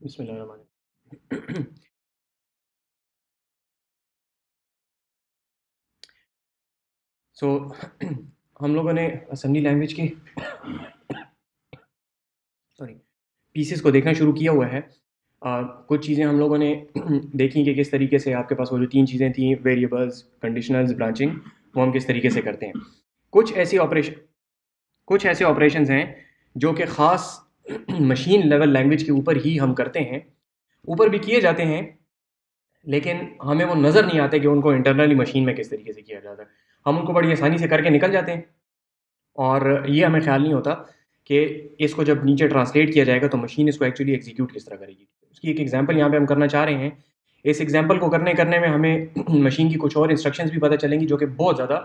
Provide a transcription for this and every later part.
बिस्मिल्लाहिर्रहमानिर्रहीम। सो हम लोगों ने असेंबली लैंग्वेज की सॉरी पीसेस को देखना शुरू किया हुआ है। कुछ चीज़ें हम लोगों ने देखी कि किस तरीके से आपके पास वो जो तीन चीज़ें थी, वेरिएबल्स, कंडीशनल्स, ब्रांचिंग, वो हम किस तरीके से करते हैं। कुछ ऐसी ऑपरेशन कुछ ऐसे ऑपरेशंस हैं जो कि ख़ास मशीन लेवल लैंग्वेज के ऊपर ही हम करते हैं, ऊपर भी किए जाते हैं, लेकिन हमें वो नज़र नहीं आते कि उनको इंटरनली मशीन में किस तरीके से किया जाता है। हम उनको बड़ी आसानी से करके निकल जाते हैं और ये हमें ख्याल नहीं होता कि इसको जब नीचे ट्रांसलेट किया जाएगा तो मशीन इसको एक्चुअली एग्जीक्यूट किस तरह करेगी। उसकी एक एग्जांपल यहाँ पे हम करना चाह रहे हैं। इस एग्जांपल को करने करने में हमें मशीन की कुछ और इंस्ट्रक्शंस भी पता चलेंगी जो कि बहुत ज़्यादा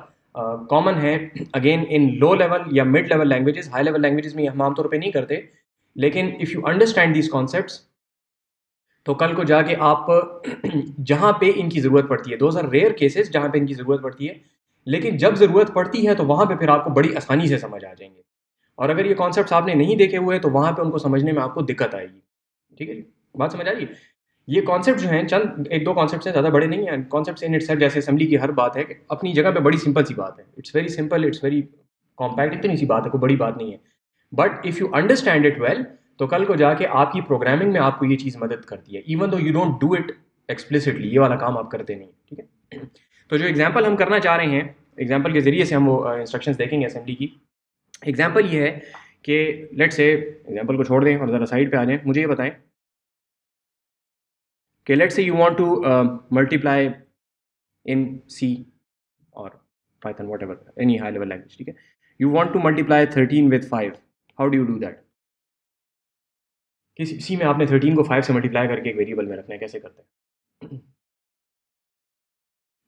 कॉमन है अगेन इन लो लेवल या mid level languages. High level languages में हम आमतौर पर नहीं करते, लेकिन if you understand these concepts तो कल को जाके आप जहाँ पे इनकी ज़रूरत पड़ती है, दोज आर रेयर केसेस जहाँ पे इनकी ज़रूरत पड़ती है, लेकिन जब ज़रूरत पड़ती है तो वहाँ पे फिर आपको बड़ी आसानी से समझ आ जाएंगे। और अगर ये कॉन्सेप्ट्स आपने नहीं देखे हुए तो वहाँ पे उनको समझने में आपको दिक्कत आएगी। ठीक है जी, बात समझ आ रही है। ये कॉन्सेप्ट जो हैं, चंद एक दो कॉन्सेप्ट्स हैं, ज़्यादा बड़े नहीं हैं। कॉन्सेप्ट्स इन इटसेल्फ जैसे असेंबली की हर बात है अपनी जगह पे बड़ी सिंपल सी बात है। It's very simple, it's very compact, इतनी सी बात है, कोई बड़ी बात नहीं है। But if you understand it well तो कल को जाके आपकी प्रोग्रामिंग में आपको ये चीज़ मदद करती है, even though you don't do it explicitly. ये वाला काम आप करते नहीं, ठीक है। तो जो एग्जाम्पल हम करना चाह रहे हैं, एग्जाम्पल के ज़रिए से हम वो इंस्ट्रक्शंस देखेंगे असेंबली की। एग्जाम्पल ये है कि लेट से एग्जाम्पल को छोड़ दें और ज़रा साइड पे आ जाएं। मुझे ये बताएं कि लेट से you want to multiply in सी और Python, what ever, any high level language, ठीक है। You want to multiply 13 with 5, how do you do that. किसी सी में आपने 13 को 5 से मल्टीप्लाई करके एक वेरिएबल में रखना है, कैसे करते हैं।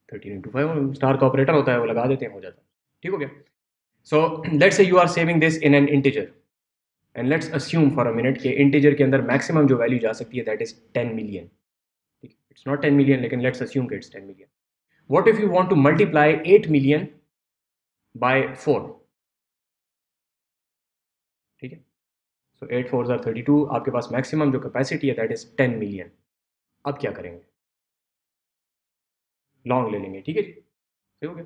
13 into 5 स्टार का ऑपरेटर होता है, वो लगा देते हैं, हो जाता है। ठीक हो गया। So let's say you are saving this in an integer and let's assume for a minute कि इंटीजर के अंदर मैक्सिमम जो वैल्यू जा सकती है that is 10 million. It's not 10 million, लेकिन लेट्स अस्यूम कि it's 10 million. What if you want to multiply 8 million by 4। ठीक है। सो 8 4 आर 32, आपके पास मैक्सिमम जो कैपेसिटी है दैट इज 10 मिलियन। अब क्या करेंगे, लॉन्ग ले लेंगे, ठीक है जी, सही हो गया।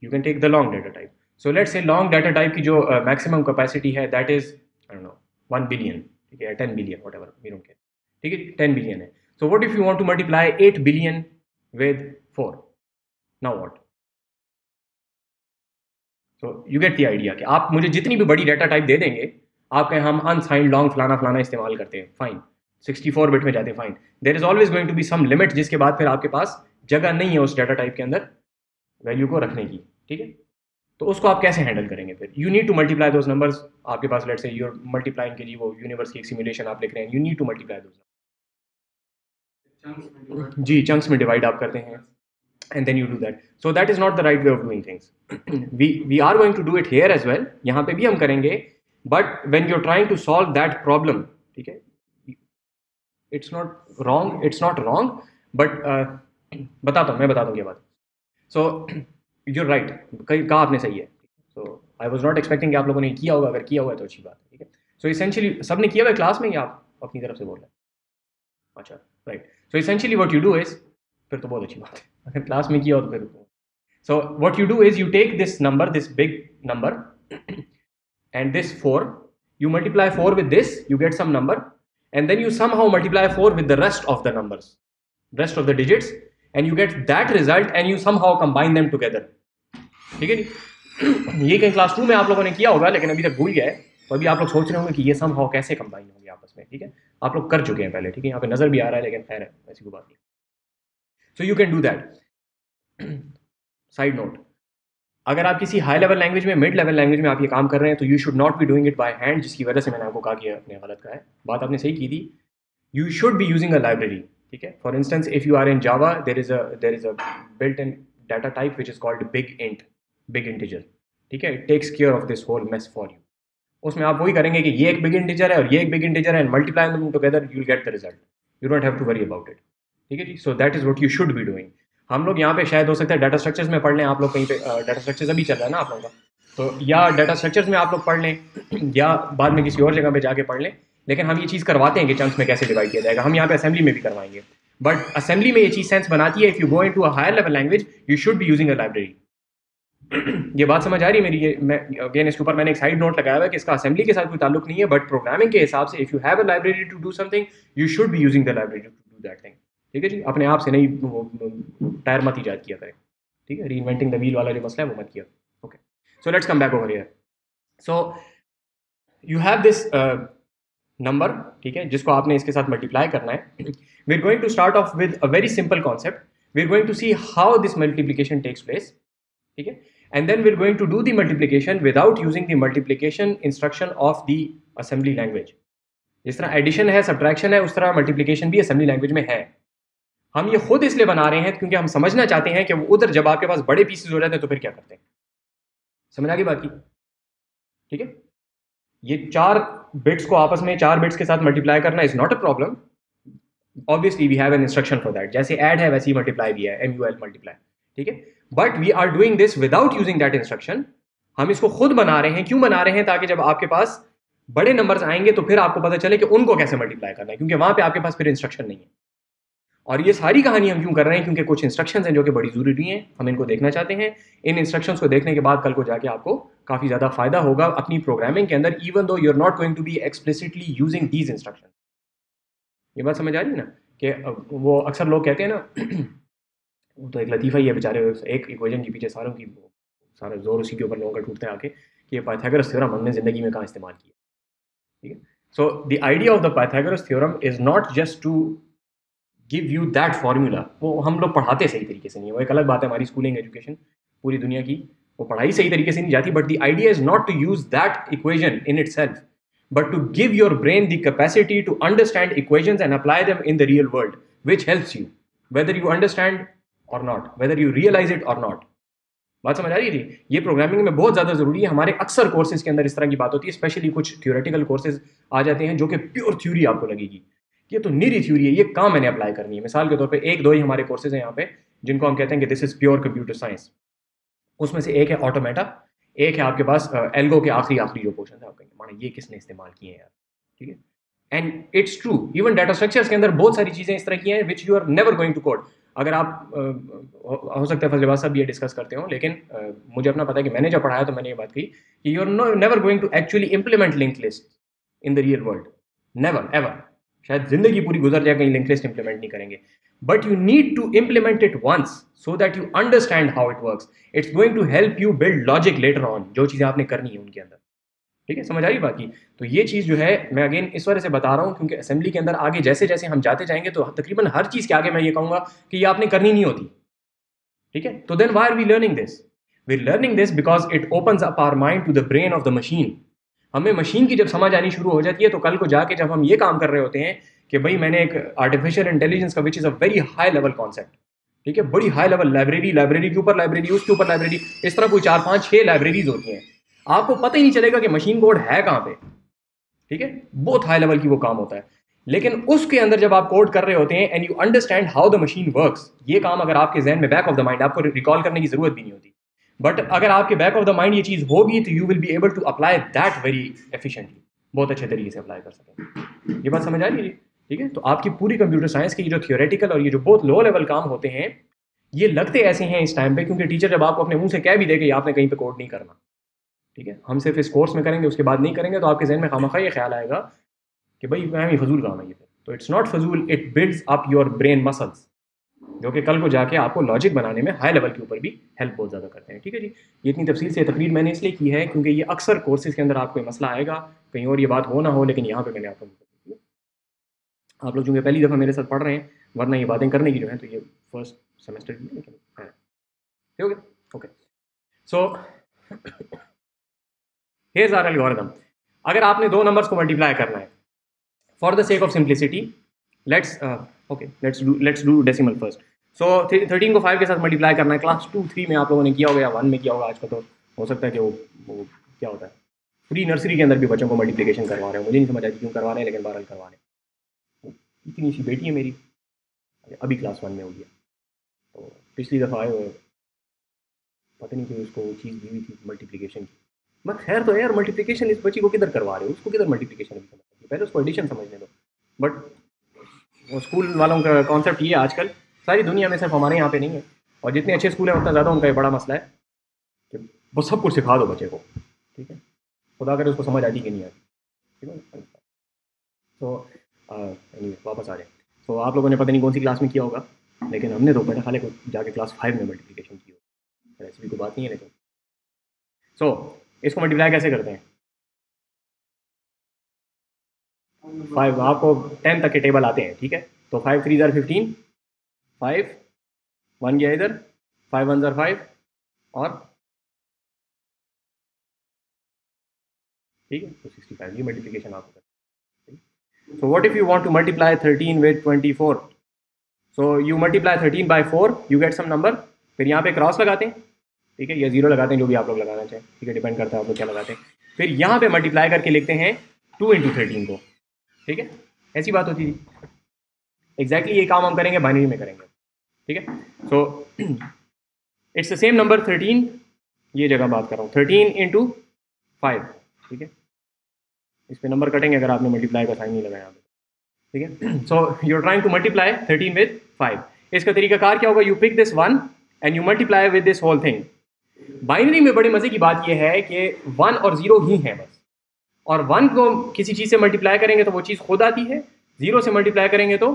You can take the long data type. So let's say long data type की जो मैक्सिमम कैपेसिटी है that is I don't know 1 billion, ठीक है, 10 billion, whatever, we don't care, ठीक है, 10 बिलियन है। So what if you want to multiply 8 billion with 4, now what. So you get the idea कि आप मुझे जितनी भी बड़ी डाटा टाइप दे देंगे, आप कहें हम अनसाइंड लॉन्ग फलाना फलाना इस्तेमाल करते हैं, फाइन, 64 बिट में जाते हैं, fine, there is always going to be some limit जिसके बाद फिर आपके पास जगह नहीं है उस डाटा टाइप के अंदर वैल्यू को रखने की। ठीक है। तो उसको आप कैसे हैंडल करेंगे फिर। You need to multiply those numbers. आपके पास लेट्स से यूर मल्टीप्लाइंग के लिए वो यूनिवर्स की एक सिमुलेशन आप लिख रहे हैं, you need to multiply those. जी, चंक्स में डिवाइड आप करते हैं and then you do that. So that is not the right way of doing things. we are going to do it here as well, यहाँ पे भी हम करेंगे, but when you're trying to solve that problem, ठीक है, it's not wrong, but मैं बताता हूँ ये बात। So you're right, कहा आपने सही है। So I was not expecting कि आप लोगों ने किया होगा, अगर किया हुआ है तो अच्छी बात है, ठीक है। So essentially सबने किया हुआ है क्लास में, या आप अपनी तरफ से बोल रहे हैं। अच्छा, right. So essentially what you do is, फिर तो बहुत अच्छी बात है, अगर क्लास में किया हो तो फिर। So what you do is you take this number, this big number, and this 4, you multiply 4 with this, you get some number, and then you somehow multiply 4 with the rest of the numbers, rest of the digits, and you get that result and you somehow combine them together. ठीक है जी। ये कहीं class 2 में आप लोगों ने किया होगा, लेकिन अभी तक भूल गया है, तो अभी आप लोग सोच रहे होंगे कि ये somehow कैसे कंबाइन होंगे आपस में। ठीक है, आप लोग कर चुके हैं पहले, ठीक है, यहाँ पे नजर भी आ रहा है, लेकिन खैर है, ऐसी कोई बात नहीं। So you can do that. Side note, अगर आप किसी हाई लेवल लैंग्वेज में, मिड लेवल लैंग्वेज में आप ये काम कर रहे हैं तो you should not be doing it by hand, जिसकी वजह से मैंने आपको कहा कि आपने गलत कहा है। बात आपने सही की थी, you should be using a library. ठीक है, for instance if you are in Java, there is a built in data type which is called big int, big integer. ठीक है, it takes care of this whole mess for you. उसमें आप वही करेंगे कि ये एक बिग इंटीजर है और ये एक बिग इंटीजर है, and multiply them together, you will get the result, you don't have to worry about it. ठीक है जी, so that is what you should be doing. हम लोग यहाँ पे शायद हो सकता है डाटा स्ट्रक्चर्स में पढ़ लें, आप लोग कहीं पे डाटा स्ट्रक्चर्स अभी चल रहा है ना आप लोगों का, तो या डाटा स्ट्रक्चर्स में आप लोग पढ़ लें या बाद में किसी और जगह पे जाके पढ़ लें, लेकिन हम ये चीज़ करवाते हैं कि चंक्स में कैसे डिवाइड किया जाएगा, हम यहाँ पे असेंबली में भी करवाएंगे। बट असेंबली में ये चीज़ सेंस बनाती है, if you go into a higher level language you should be using a library. ये बात समझ आ रही है मेरी? ये मैं अगेन इसके ऊपर मैंने एक साइड नोट लगाया हुआ है कि इसका असेंबली के साथ कोई ताल्लुक नहीं है, बट प्रोग्रामिंग के हिसाब से if you have a library to do something you should be using the library to do that thing. ठीक है जी, अपने आप से नहीं वो टायर मत ईजाद किया करें। ठीक है, री इन्वेंटिंग द व्हील वाला जो मसला है वो मत किया। Okay, so let's come back over here. So you have this number, ठीक है, जिसको आपने इसके साथ मल्टीप्लाई करना है। We are going to start off with a very simple concept. We are going to see how this multiplication takes place, ठीक है, and then we are going to do the multiplication without using the multiplication instruction of the assembly language. जिस तरह addition है, subtraction है, उस तरह multiplication भी assembly language में है। हम ये खुद इसलिए बना रहे हैं क्योंकि हम समझना चाहते हैं कि वो उधर जब आपके पास बड़े पीसेज हो जाते हैं तो फिर क्या करते हैं। समझ आ गई बात की? ठीक है, ये 4 बिट्स को आपस में 4 बिट्स के साथ मल्टीप्लाई करना is not a problem. Obviously we have an instruction for that, जैसे ऐड है वैसे ही मल्टीप्लाई भी है, MUL मल्टीप्लाई। ठीक है, but we are doing this without using that instruction. हम इसको खुद बना रहे हैं। क्यों बना रहे हैं? ताकि जब आपके पास बड़े नंबर्स आएंगे तो फिर आपको पता चले कि उनको कैसे मल्टीप्लाई करना है, क्योंकि वहां पे आपके पास फिर इंस्ट्रक्शन नहीं है। और ये सारी कहानी हम क्यों कर रहे हैं? क्योंकि कुछ इंस्ट्रक्शंस हैं जो कि बड़ी ज़रूरी हैं, हम इनको देखना चाहते हैं। इन इंस्ट्रक्शंस को देखने के बाद कल को जाके आपको काफ़ी ज़्यादा फायदा होगा अपनी प्रोग्रामिंग के अंदर, even though you are not going to be explicitly using these instructions. ये बात समझ आ रही है ना? कि वो अक्सर लोग कहते हैं ना वो तो एक लतीफ़ा ही है बेचारे, एक इक्वेशन के पीछे सारों की सारा जोर उसी के ऊपर लोगों का टूटता है आके कि ये पाइथागोरस थ्योरम हमने ज़िंदगी में कहाँ इस्तेमाल किया। ठीक है, so the idea of the Pythagoras theorem is not just to give you that formula. वो हम लोग पढ़ाते सही तरीके से नहीं है, वो एक अलग बात है। हमारी स्कूलिंग एजुकेशन पूरी दुनिया की वो पढ़ाई सही तरीके से नहीं जाती, but the idea is not to use that equation in itself, but to give your brain the capacity to understand equations and apply them in the real world, which helps you whether you understand or not, whether you realise it or not. बात समझ आ रही है जी? ये programming में बहुत ज़्यादा ज़रूरी है। हमारे अक्सर कोर्सेज के अंदर इस तरह की बात होती है, स्पेशली कुछ थ्योरेटिकल कोर्सेज आ जाते हैं जो कि प्योर थ्योरी आपको लगेगी, ये तो निरी थ्योरी है, ये काम मैंने अप्लाई करनी है। मिसाल के तौर पे 1-2 ही हमारे कोर्सेज हैं यहाँ पे जिनको हम कहते हैं कि this is pure computer science. उसमें से एक है ऑटोमेटा, एक है आपके पास एल्गो के आखिरी आखिरी जो पोर्शन है, आप कहेंगे माना ये किसने इस्तेमाल किए हैं यार। ठीक है, and it's true, even data structures के अंदर बहुत सारी चीज़ें इस तरह की हैं which you are never going to code. अगर आप हो सकता है फजल साहब ये डिस्कस करते हो, लेकिन मुझे अपना पता है कि मैंने जब पढ़ाया तो मैंने ये बात कही कि you are never going to actually implement link list in the real world, never ever. शायद जिंदगी पूरी गुजर जाए कहीं लिंक लिस्ट इंप्लीमेंट नहीं करेंगे, but you need to implement it once so that you understand how it works. It's going to help you build logic later on, जो चीज़ें आपने करनी है उनके अंदर। ठीक है, समझ आ रही बात की? तो ये चीज़ जो है मैं अगेन इस वजह से बता रहा हूँ क्योंकि असेंबली के अंदर आगे जैसे जैसे हम जाते जाएंगे तो तकरीबन हर चीज़ के आगे मैं ये कहूँगा कि ये आपने करनी नहीं होती। ठीक है, तो then why are we learning this? We are learning this because it opens up our mind to the brain of the machine. हमें मशीन की जब समझ आनी शुरू हो जाती है तो कल को जाके जब हम ये काम कर रहे होते हैं कि भाई मैंने एक आर्टिफिशियल इंटेलिजेंस का which is a very high level concept, ठीक है, बड़ी हाई लेवल लाइब्रेरी, लाइब्रेरी के ऊपर लाइब्रेरी, उसके ऊपर लाइब्रेरी, इस तरह कोई 4-5-6 लाइब्रेरीज होती हैं, आपको पता ही नहीं चलेगा कि मशीन कोड है कहाँ पे। ठीक है, बहुत हाई लेवल की वो काम होता है, लेकिन उसके अंदर जब आप कोड कर रहे होते हैं and you understand how the machine works, ये काम अगर आपके जहन में बैक ऑफ द माइंड, आपको रिकॉल करने की जरूरत भी नहीं होती, बट अगर आपके बैक ऑफ द माइंड ये चीज़ होगी तो you will be able to apply that very efficiently, बहुत अच्छे तरीके से अप्लाई कर सकेंगे। ये बात समझ आ रही है? ठीक है, तो आपकी पूरी कंप्यूटर साइंस की जो थियोरेटिकल और ये जो बहुत लो लेवल काम होते हैं ये लगते ऐसे हैं इस टाइम पे क्योंकि टीचर जब आपको अपने मुंह से कह भी दे कि आपने कहीं पे कोड नहीं करना, ठीक है, हम सिर्फ इस कोर्स में करेंगे उसके बाद नहीं करेंगे, तो आपके जहन में खामखा ये ख्याल आएगा कि भाई मैं ही फजूल काम है ये। तो इट्स नॉट फजूल, it builds up your brain muscles जो कि कल को जाके आपको लॉजिक बनाने में हाई लेवल के ऊपर भी हेल्प बहुत ज़्यादा करते हैं। ठीक है जी, ये इतनी तफसील से तकरीर मैंने इसलिए की है क्योंकि ये अक्सर कोर्सेज के अंदर आपको ये मसला आएगा, कहीं और ये बात हो ना हो, लेकिन यहाँ पे मैंने आपको, आप लोग चूँकि पहली दफ़ा मेरे साथ पढ़ रहे हैं, वरना ये बातें करने की जो है तो ये फर्स्ट सेमेस्टर की, लेकिन हाँ ठीक है। Okay, so here's our algorithm. अगर आपने 2 नंबर्स को मल्टीप्लाई करना है for the sake of simplicity, let's do decimal first. So 13 को 5 के साथ मल्टीप्लाई करना है, क्लास 2-3 में आप लोगों ने किया होगा या 1 में किया होगा, आज का तो हो सकता है कि वो क्या होता है प्री नर्सरी के अंदर भी बच्चों को मल्टीप्लिकेशन करवा रहे हैं, मुझे नहीं समझ आई क्यों करवा रहे हैं, लेकिन बहरहाल करवा रहे हैं। इतनी सी बेटी है मेरी, अभी क्लास 1 में हो गया, तो पिछली दफ़ा आए हुए पता नहीं कोई उसको चीज़ दी हुई थी मल्टीप्लिकेशन की, मैं खैर तो यार मल्टीप्लिकेशन इस बच्ची को किधर करवा रहे हो, उसको किधर मल्टीप्लिकेशन अभी समझ पहले उसको एडिशन समझने दो। बट वो स्कूल वालों का कॉन्सेप्ट ये है आजकल, सारी दुनिया में, सिर्फ हमारे यहाँ पे नहीं है, और जितने अच्छे स्कूल हैं उतना ज़्यादा उनका ये बड़ा मसला है कि वो सब कुछ सिखा दो बच्चे को, ठीक है, खुदा करे उसको समझ आती कि नहीं आती, ठीक है। तो anyway, वापस आ जाए। तो आप लोगों ने पता नहीं कौन सी क्लास में किया होगा, लेकिन हमने तो पहले खाले को जाके क्लास 5 में मल्टीप्लिकेशन की हो, ऐसी भी कोई बात नहीं है। लेकिन सो इसको मल्टीप्लाई कैसे करते हैं? 5, आपको 10 तक के टेबल आते हैं, ठीक है। तो 5 3 ज़ार 15, 5 1 गया इधर, 5 1 ज़ार 5, और ठीक है, तो 65 ये मल्टीप्लिकेशन आपको करना है। So what if you want to multiply 13 with 24? So you multiply 13 by 4, you get some number, फिर यहाँ पे क्रॉस लगाते हैं, ठीक है, या जीरो लगाते हैं, जो भी आप लोग लगाना चाहें, ठीक है, डिपेंड करता है आप लोग क्या लगाते हैं। फिर यहाँ पे मल्टीप्लाई करके लिखते हैं 2 × 13 को, ठीक है, ऐसी बात होती थी। एग्जैक्टली ये काम हम करेंगे, बाइनरी में करेंगे, ठीक है। So it's the same number 13, ये जगह बात कर रहा हूँ, 13 × 5, ठीक है, इस पे नंबर कटेंगे अगर आपने मल्टीप्लाई का साइन नहीं लगाया, ठीक है। So you are trying to multiply 13 with 5। इसका तरीकाकार क्या होगा? You pick this 1 and you multiply with this whole thing. Binary में बड़े मजे की बात यह है कि 1 और 0 ही है बस, और 1 को किसी चीज़ से मल्टीप्लाई करेंगे तो वो चीज़ खुद आती है, 0 से मल्टीप्लाई करेंगे तो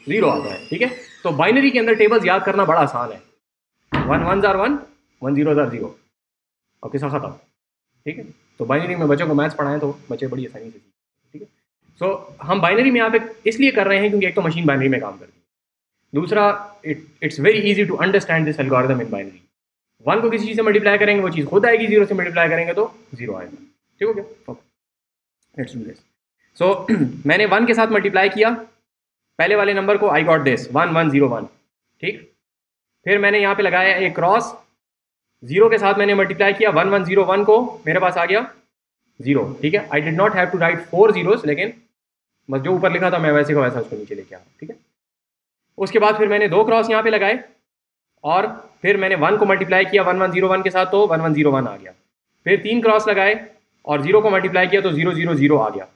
0 आता है, ठीक है। तो बाइनरी के अंदर टेबल्स याद करना बड़ा आसान है। 1 1 ज़ार 1, 1 0 ज़ार 0, और किसा ख़त्म, ठीक है। तो बाइनरी में बच्चों को मैथ्स पढ़ाएं तो बच्चे बड़ी आसानी से सीखें, ठीक है। सो हम बाइनरी में यहाँ पे इसलिए कर रहे हैं क्योंकि एक तो मशीन बाइनरी में काम करती है, दूसरा it's very easy to understand this algorithm in binary. 1 को किसी चीज़ से मल्टीप्लाई करेंगे वो चीज़ खुद आएगी, 0 से मल्टीप्लाई करेंगे तो 0 आएगा, ठीक हो गया, ओके, लेट्स डू दिस। सो मैंने 1 के साथ मल्टीप्लाई किया, पहले वाले नंबर को आई गॉट दिस 1 1 0 1, ठीक। फिर मैंने यहाँ पे लगाया एक क्रॉस, 0 के साथ मैंने मल्टीप्लाई किया, 1 1 0 1 को, मेरे पास आ गया 0, ठीक है। I did not have to write 4 zeros, लेकिन बस जो ऊपर लिखा था मैं वैसे का वैसा उसको नीचे लेके आया, ठीक है। उसके बाद फिर मैंने 2 क्रॉस यहाँ पे लगाए, और फिर मैंने 1 को मल्टीप्लाई किया 1 1 0 1 के साथ, तो 1 1 0 1 आ गया। फिर 3 क्रॉस लगाए और 0 को मल्टीप्लाई किया तो 0 0 0 आ गया,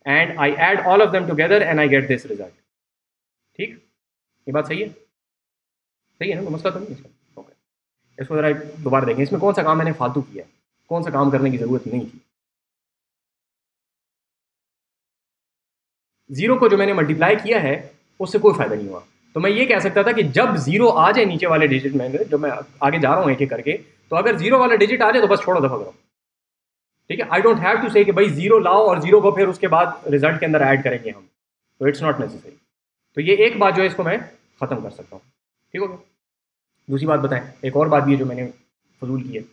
and I add all of them together and I get this result, ठीक। ये बात सही है, सही है ना, तो मसला तो नहीं है इसका, ओके। इसको जरा दोबारा देखें, इसमें कौन सा काम मैंने फालतू किया है, कौन सा काम करने की ज़रूरत नहीं थी। 0 को जो मैंने मल्टीप्लाई किया है उससे कोई फ़ायदा नहीं हुआ, तो मैं ये कह सकता था कि जब 0 आ जाए नीचे वाले डिजिट में, जो मैं आगे जा रहा हूँ एक एक करके, तो अगर 0 वाला डिजिट आ जाए तो बस छोड़ो, दफा करो, ठीक है। आई डोंट हैव टू से कि भाई 0 लाओ और 0 को फिर उसके बाद रिजल्ट के अंदर ऐड करेंगे हम, तो इट्स नॉट नेसेसरी। तो ये एक बात जो है इसको मैं ख़त्म कर सकता हूँ, ठीक हो गया। दूसरी बात बताएं, एक और बात भी है जो मैंने फजूल की है।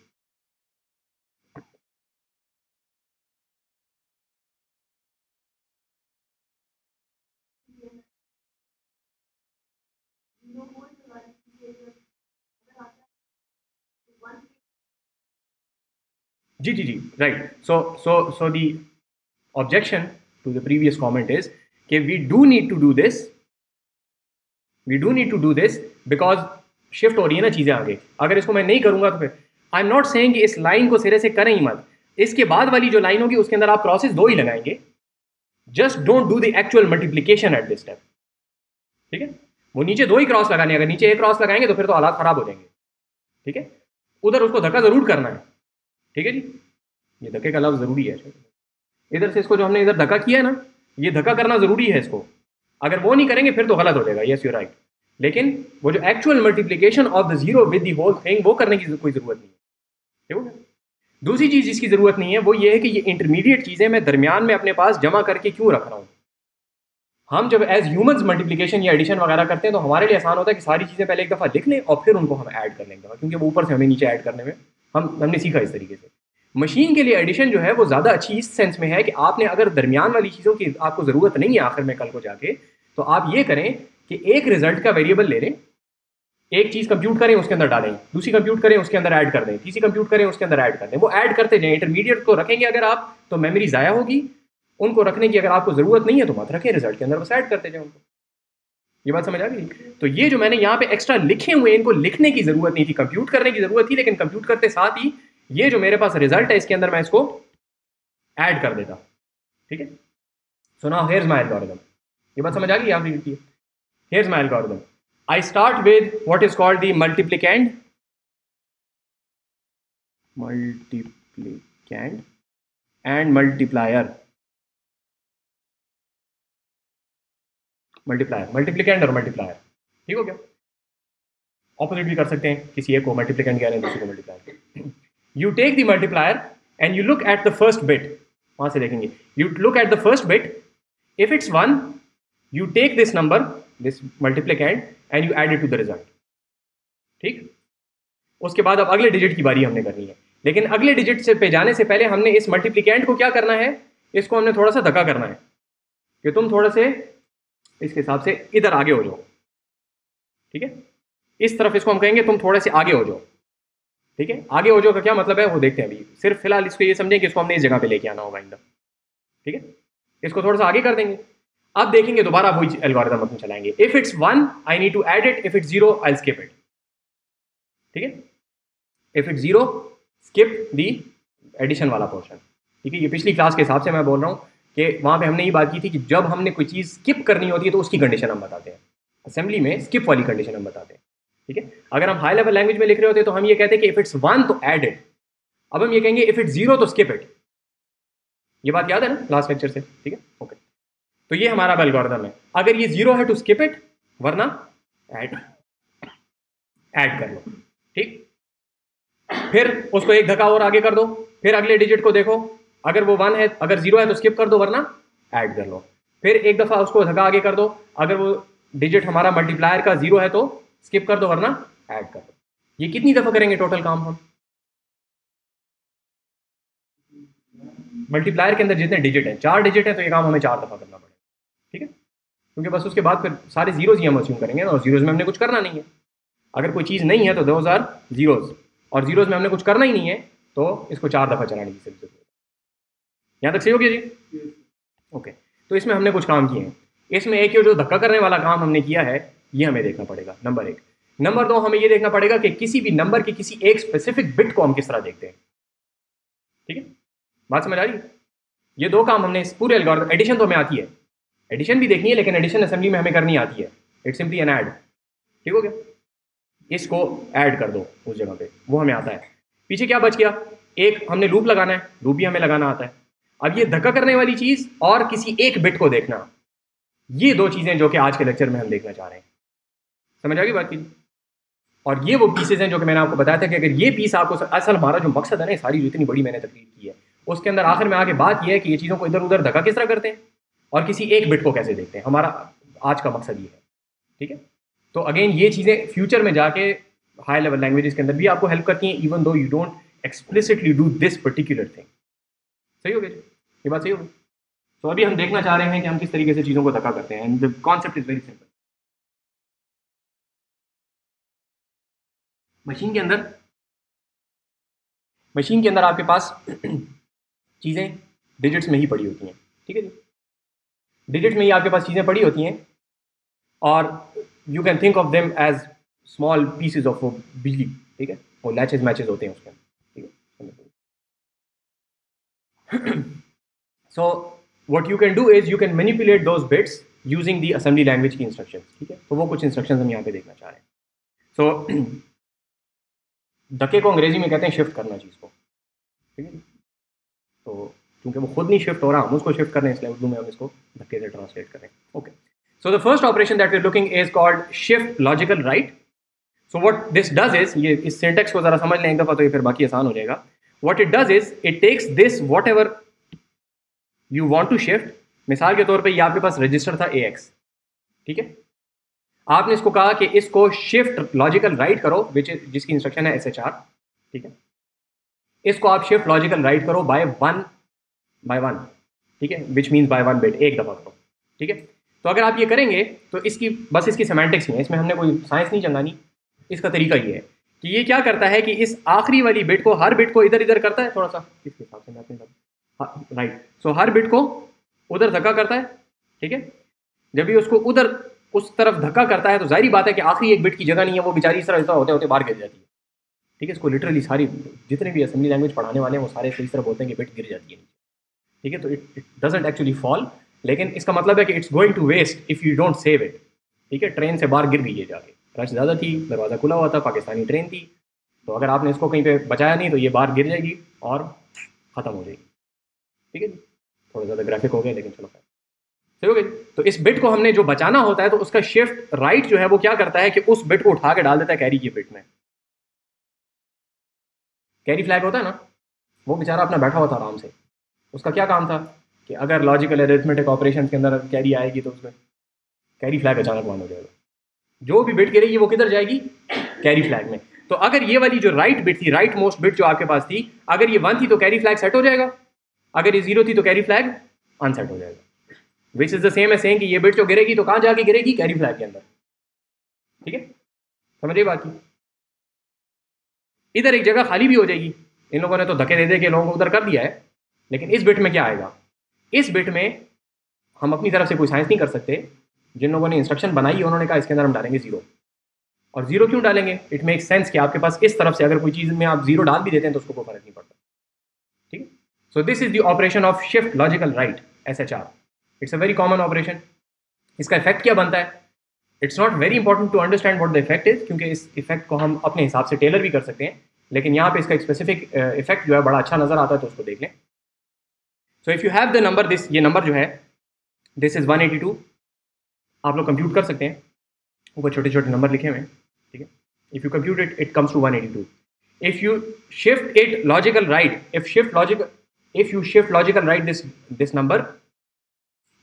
जी जी जी, right. So the objection to the previous comment is कि we do need to do this because shift हो रही है ना चीज़ें आगे। अगर इसको मैं नहीं करूंगा तो फिर आई एम नॉट सेइंग कि इस लाइन को सिरे से करें ही मत, इसके बाद वाली जो लाइन होगी उसके अंदर आप क्रॉसेस 2 ही लगाएंगे, just don't do the actual multiplication at this step, ठीक है। वो नीचे 2 ही क्रॉस लगाने, अगर नीचे एक क्रॉस लगाएंगे तो फिर तो हालात खराब हो जाएंगे, ठीक है। उधर उसको धक्का जरूर करना है, ठीक है जी, ये धक्के का लफ्ज़ ज़रूरी है। इधर से इसको जो हमने इधर धक्का किया है ना, ये धक्का करना ज़रूरी है इसको, अगर वो नहीं करेंगे फिर तो गलत हो जाएगा, यस यू राइट। लेकिन वो जो actual multiplication of the 0 with the whole thing वो करने की कोई ज़रूरत नहीं है, ठीक है। दूसरी चीज़ जिसकी ज़रूरत नहीं है वो ये है कि ये इंटरमीडिएट चीज़ें मैं दरमियान में अपने पास जमा करके क्यों रख रहा हूँ। हम जब एज ह्यूमंस मल्टीप्लिकेशन या एडिशन वगैरह करते हैं तो हमारे लिए आसान होता है कि सारी चीज़ें पहले एक दफ़ा लिख लें और फिर उनको हम ऐड कर लेंगे, क्योंकि वो ऊपर से हमें नीचे ऐड करने में हमने सीखा इस तरीके से। मशीन के लिए एडिशन जो है वो ज़्यादा अच्छी इस सेंस में है कि आपने अगर दरमियान वाली चीज़ों की आपको ज़रूरत नहीं है आखिर में कल को जाके, तो आप ये करें कि एक रिजल्ट का वेरिएबल ले लें, एक चीज़ कंप्यूट करें उसके अंदर डालें, दूसरी कंप्यूट करें उसके अंदर ऐड कर दें, तीसरी कंप्यूट करें उसके अंदर ऐड कर दें, वो ऐड करते जाएं। इंटरमीडिएट को रखेंगे अगर आप तो मेमोरी ज़ाया होगी, उनको रखने की अगर आपको ज़रूरत नहीं है तो मत रखें, रिजल्ट के अंदर बस ऐड करते जाएं उनको। ये बात समझ आ गई? तो ये जो मैंने यहाँ पे एक्स्ट्रा लिखे हुए इनको लिखने की ज़रूरत नहीं थी, कंप्यूट करने की ज़रूरत थी, लेकिन कंप्यूट करते साथ ही ये जो मेरे पास रिजल्ट है इसके अंदर मैं इसको ऐड कर देता, ठीक है। So now here's my algorithm. ये बात समझ आ गई आपने लिखी है? Here's my algorithm. I start with what is called the multiplicand and multiplier. Multiplicand और multiplier. ठीक हो गया? ऑपोजिट भी कर सकते हैं, किसी एक को मल्टीप्लिकेंड कह रहे हैं, दूसरे को multiplier. You take the multiplier and you look at the first bit. वहां से देखेंगे, you look at the first bit. If it's 1, you take this number, this multiplicand, and you add it to the result. ठीक. उसके बाद अब अगले digit की बारी हमने करनी है, लेकिन अगले डिजिट से पे जाने से पहले हमने इस मल्टीप्लिकेंड को क्या करना है, इसको हमने थोड़ा सा धक्का करना है कि तुम थोड़े से इसके हिसाब से इधर आगे हो जाओ. ठीक है, इस तरफ इसको हम कहेंगे तुम थोड़े से आगे हो जाओ. ठीक है, आगे हो जाओ का क्या मतलब है वो देखते हैं अभी. सिर्फ फिलहाल इसको ये समझें कि इसको हमने इस जगह पे लेके आना होगा इंदर. ठीक है, इसको थोड़ा सा आगे कर देंगे. अब देखेंगे दोबारा वही एल्गोरिथम अपन चलाएंगे. If it's 1 I need to add it, if it's 0 I skip it. ठीक है, if it's 0 skip the addition वाला पोर्शन. ठीक है, ये पिछली क्लास के हिसाब से मैं बोल रहा हूँ कि वहाँ पे हमने ये बात की थी कि जब हमने कोई चीज़ स्किप करनी होती है तो उसकी कंडीशन हम बताते हैं. असेंबली में स्किप वाली कंडीशन हम बताते हैं. ठीक है, अगर हम हाई लेवल लैंग्वेज में लिख रहे होते तो हम ये कहते हैं कि इफ इट्स 1 तो ऐड इट. अब हम ये कहेंगे इफ इट्स 0 तो स्किप इट. ये बात याद है ना लास्ट लेक्चर से? ठीक है, ओके. तो ये हमारा एल्गोरिथम है. अगर ये 0 है तो स्किप इट, वरना ऐड कर लो. ठीक, फिर उसको एक धक्का और आगे कर दो. फिर अगले डिजिट को देखो, अगर वो 1 है, अगर 0 है तो स्किप कर दो, वरना ऐड कर लो. फिर एक दफा उसको धक्का आगे कर दो, अगर वो डिजिट हमारा मल्टीप्लायर का 0 है तो स्किप कर दो, वरना ऐड कर दो. ये कितनी दफा करेंगे टोटल काम हम? मल्टीप्लायर के अंदर जितने डिजिट हैं, 4 डिजिट है, तो ये काम हमें 4 दफा करना पड़ेगा. ठीक है, क्योंकि बस उसके बाद फिर सारे जीरोज ही हम अज्यूम करेंगे और जीरोज में हमने कुछ करना नहीं है. अगर कोई चीज़ नहीं है तो दोज आर जीरोज, और जीरोज में हमने कुछ करना ही नहीं है तो इसको 4 दफा चलाने की जरूरत है. यहाँ तक सही हो गया जी? ओके. तो इसमें हमने कुछ काम किए हैं. इसमें एक जो धक्का करने वाला काम हमने किया है ये हमें देखना पड़ेगा, नंबर 1. नंबर 2, हमें ये देखना पड़ेगा कि किसी भी नंबर की किसी एक स्पेसिफिक बिट को हम किस तरह देखते हैं. ठीक है, बात समझ आ रही है? ये 2 काम हमने इस पूरे एल्गोरिथम. एडिशन तो हमें आती है, एडिशन भी देखनी है, लेकिन एडिशन असेंबली में हमें करनी आती है. It's simply an add. ठीक हो गया, इसको ऐड कर दो उस जगह पे, वो हमें आता है. पीछे क्या बच गया? एक हमने लूप लगाना है, लूप भी हमें लगाना आता है. अब ये धक्का करने वाली चीज और किसी एक बिट को देखना, ये 2 चीजें जो कि आज के लेक्चर में हम देखना चाह रहे हैं. समझ आ गई बात की? और ये वो पीसेज हैं जो कि मैंने आपको बताया था कि अगर ये पीस आपको, असल हमारा जो मकसद है ना, सारी जो इतनी बड़ी मैंने तकरीर की है, उसके अंदर आखिर में आके बात यह है कि ये चीज़ों को इधर उधर धक्का किस तरह करते हैं और किसी एक बिट को कैसे देखते हैं. हमारा आज का मकसद ये है. ठीक है, तो अगेन ये चीज़ें फ्यूचर में जाके हाई लेवल लैंग्वेजेस के अंदर भी आपको हेल्प करती हैं, even though you don't explicitly do this particular thing. सही हो गया जी? ये बात सही होगी? तो अभी हम देखना चाह रहे हैं कि हम किस तरीके से चीज़ों को धक्का करते हैं. And the concept is very simple. Machine के अंदर आपके पास चीज़ें डिजिट्स में ही पड़ी होती हैं. ठीक है जी, डिजिट्स में ही आपके पास चीज़ें पड़ी होती हैं और you can think of them as small pieces of बिजली. ठीक है, वो लैचेज मैचेज होते हैं उसके अंदर. ठीक है, so what you can do is you can manipulate those bits using the assembly language की इंस्ट्रक्शंस. ठीक है, तो वो कुछ इंस्ट्रक्शंस हम यहाँ पे देखना चाह रहे हैं. सो धक्के को अंग्रेजी में कहते हैं शिफ्ट करना चीज़ को. ठीक है, तो क्योंकि वो खुद नहीं शिफ्ट हो रहा, हम उसको शिफ्ट कर रहे हैं, इसलिए उर्दू में हम इसको धक्के से ट्रांसलेट करें. Okay, so the first operation that we are looking is called shift logical right. So what this does is, ये इस सिंटेक्स को जरा समझ लें एक दफा तो ये फिर बाकी आसान हो जाएगा. What it does is it takes this whatever you want to shift. मिसाल के तौर पे ये आपके पास रजिस्टर था AX. ठीक है, आपने इसको कहा कि इसको शिफ्ट लॉजिकल राइट करो, जिसकी इंस्ट्रक्शन है SHR. ठीक है, इसको आप शिफ्ट लॉजिकल राइट करो बाय 1. ठीक है, विच मीन्स बाय 1 बिट, एक दफ़ा करो. ठीक है, तो अगर आप ये करेंगे तो इसकी सेमेंटिक्स में, इसमें हमने कोई साइंस नहीं चंगानी. इसका तरीका ये है कि ये क्या करता है कि इस आखिरी वाली बिट को, हर बिट को इधर इधर करता है थोड़ा सा, इसके हिसाब से मैं अपने राइट. सो हर बिट को उधर धक्का करता है. ठीक है, जब भी उसको उधर उस तरफ धक्का करता है तो जाहिर बात है कि आखिरी एक बिट की जगह नहीं है, वो बेचारी इस तरह होते होते बाहर गिर जाती है. ठीक है, इसको लिटरली सारी जितने भी असेंबली लैंग्वेज पढ़ाने वाले हैं वो सारे इस तरह बोलते हैं कि बिट गिर जाती है. ठीक है, तो इट डजंट एक्चुअली फॉल, लेकिन इसका मतलब है कि it's going to waste if you don't save it. ठीक है, ट्रेन से बाहर गिर गई है जाके, रश ज़्यादा थी, दरवाज़ा खुला हुआ था, पाकिस्तानी ट्रेन थी, तो अगर आपने इसको कहीं पे बचाया नहीं तो ये बाहर गिर जाएगी और ख़त्म हो जाएगी। ठीक है, थोड़ा ज़्यादा ग्राफिक हो गया लेकिन चलो खैर, सही हो गई। तो इस बिट को हमने जो बचाना होता है तो उसका शिफ्ट राइट जो है वो क्या करता है कि उस बिट को उठा के डाल देता है कैरी की बिट में। कैरी फ्लैग होता है ना, वो बेचारा अपना बैठा हुआ था आराम से, उसका क्या काम था कि अगर लॉजिकल अरिथमेटिक ऑपरेशन के अंदर कैरी आएगी तो उसमें कैरी फ्लैग अचानक बंद हो जाएगा, जो भी बिट गिरेगी वो किधर जाएगी, कैरी फ्लैग में। तो अगर ये वाली जो राइट बिट थी, राइट मोस्ट बिट जो आपके पास थी, अगर ये 1 थी तो कैरी फ्लैग सेट हो जाएगा, अगर ये 0 थी तो कैरी फ्लैग अनसेट हो जाएगा। विच इज द सेम है सेइंग कि ये बिट जो गिरेगी तो कहाँ जाके गिरेगी, कैरी फ्लैग के अंदर। ठीक है, समझिए बात की। इधर एक जगह खाली भी हो जाएगी, इन लोगों ने तो धक्के दे दे के लोगों को उधर कर दिया है, लेकिन इस बिट में क्या आएगा, इस बिट में हम अपनी तरफ से कोई साइंस नहीं कर सकते, जिन लोगों ने इंस्ट्रक्शन बनाई है उन्होंने कहा इसके अंदर हम डालेंगे 0। और 0 क्यों डालेंगे, इट मेक सेंस कि आपके पास इस तरफ से अगर कोई चीज़ में आप 0 डाल भी देते हैं तो उसको कोई फर्क नहीं पड़ता। ठीक है, so this is the operation of shift logical right, SHR। It's a very common operation. इसका इफेक्ट क्या बनता है, it's not very important to understand what the effect is, क्योंकि इस इफेक्ट को हम अपने हिसाब से टेलर भी कर सकते हैं, लेकिन यहाँ पे इसका एक स्पेसिफिक इफेक्ट जो है बड़ा अच्छा नजर आता है, तो उसको देख लें। सो if you have the number this, ये नंबर जो है दिस इज 182, आप लोग कंप्यूट कर सकते हैं, ऊपर छोटे छोटे नंबर लिखे हुए हैं। ठीक है, if you compute it it comes to 182। If you shift it logical right, if you shift logical right this number,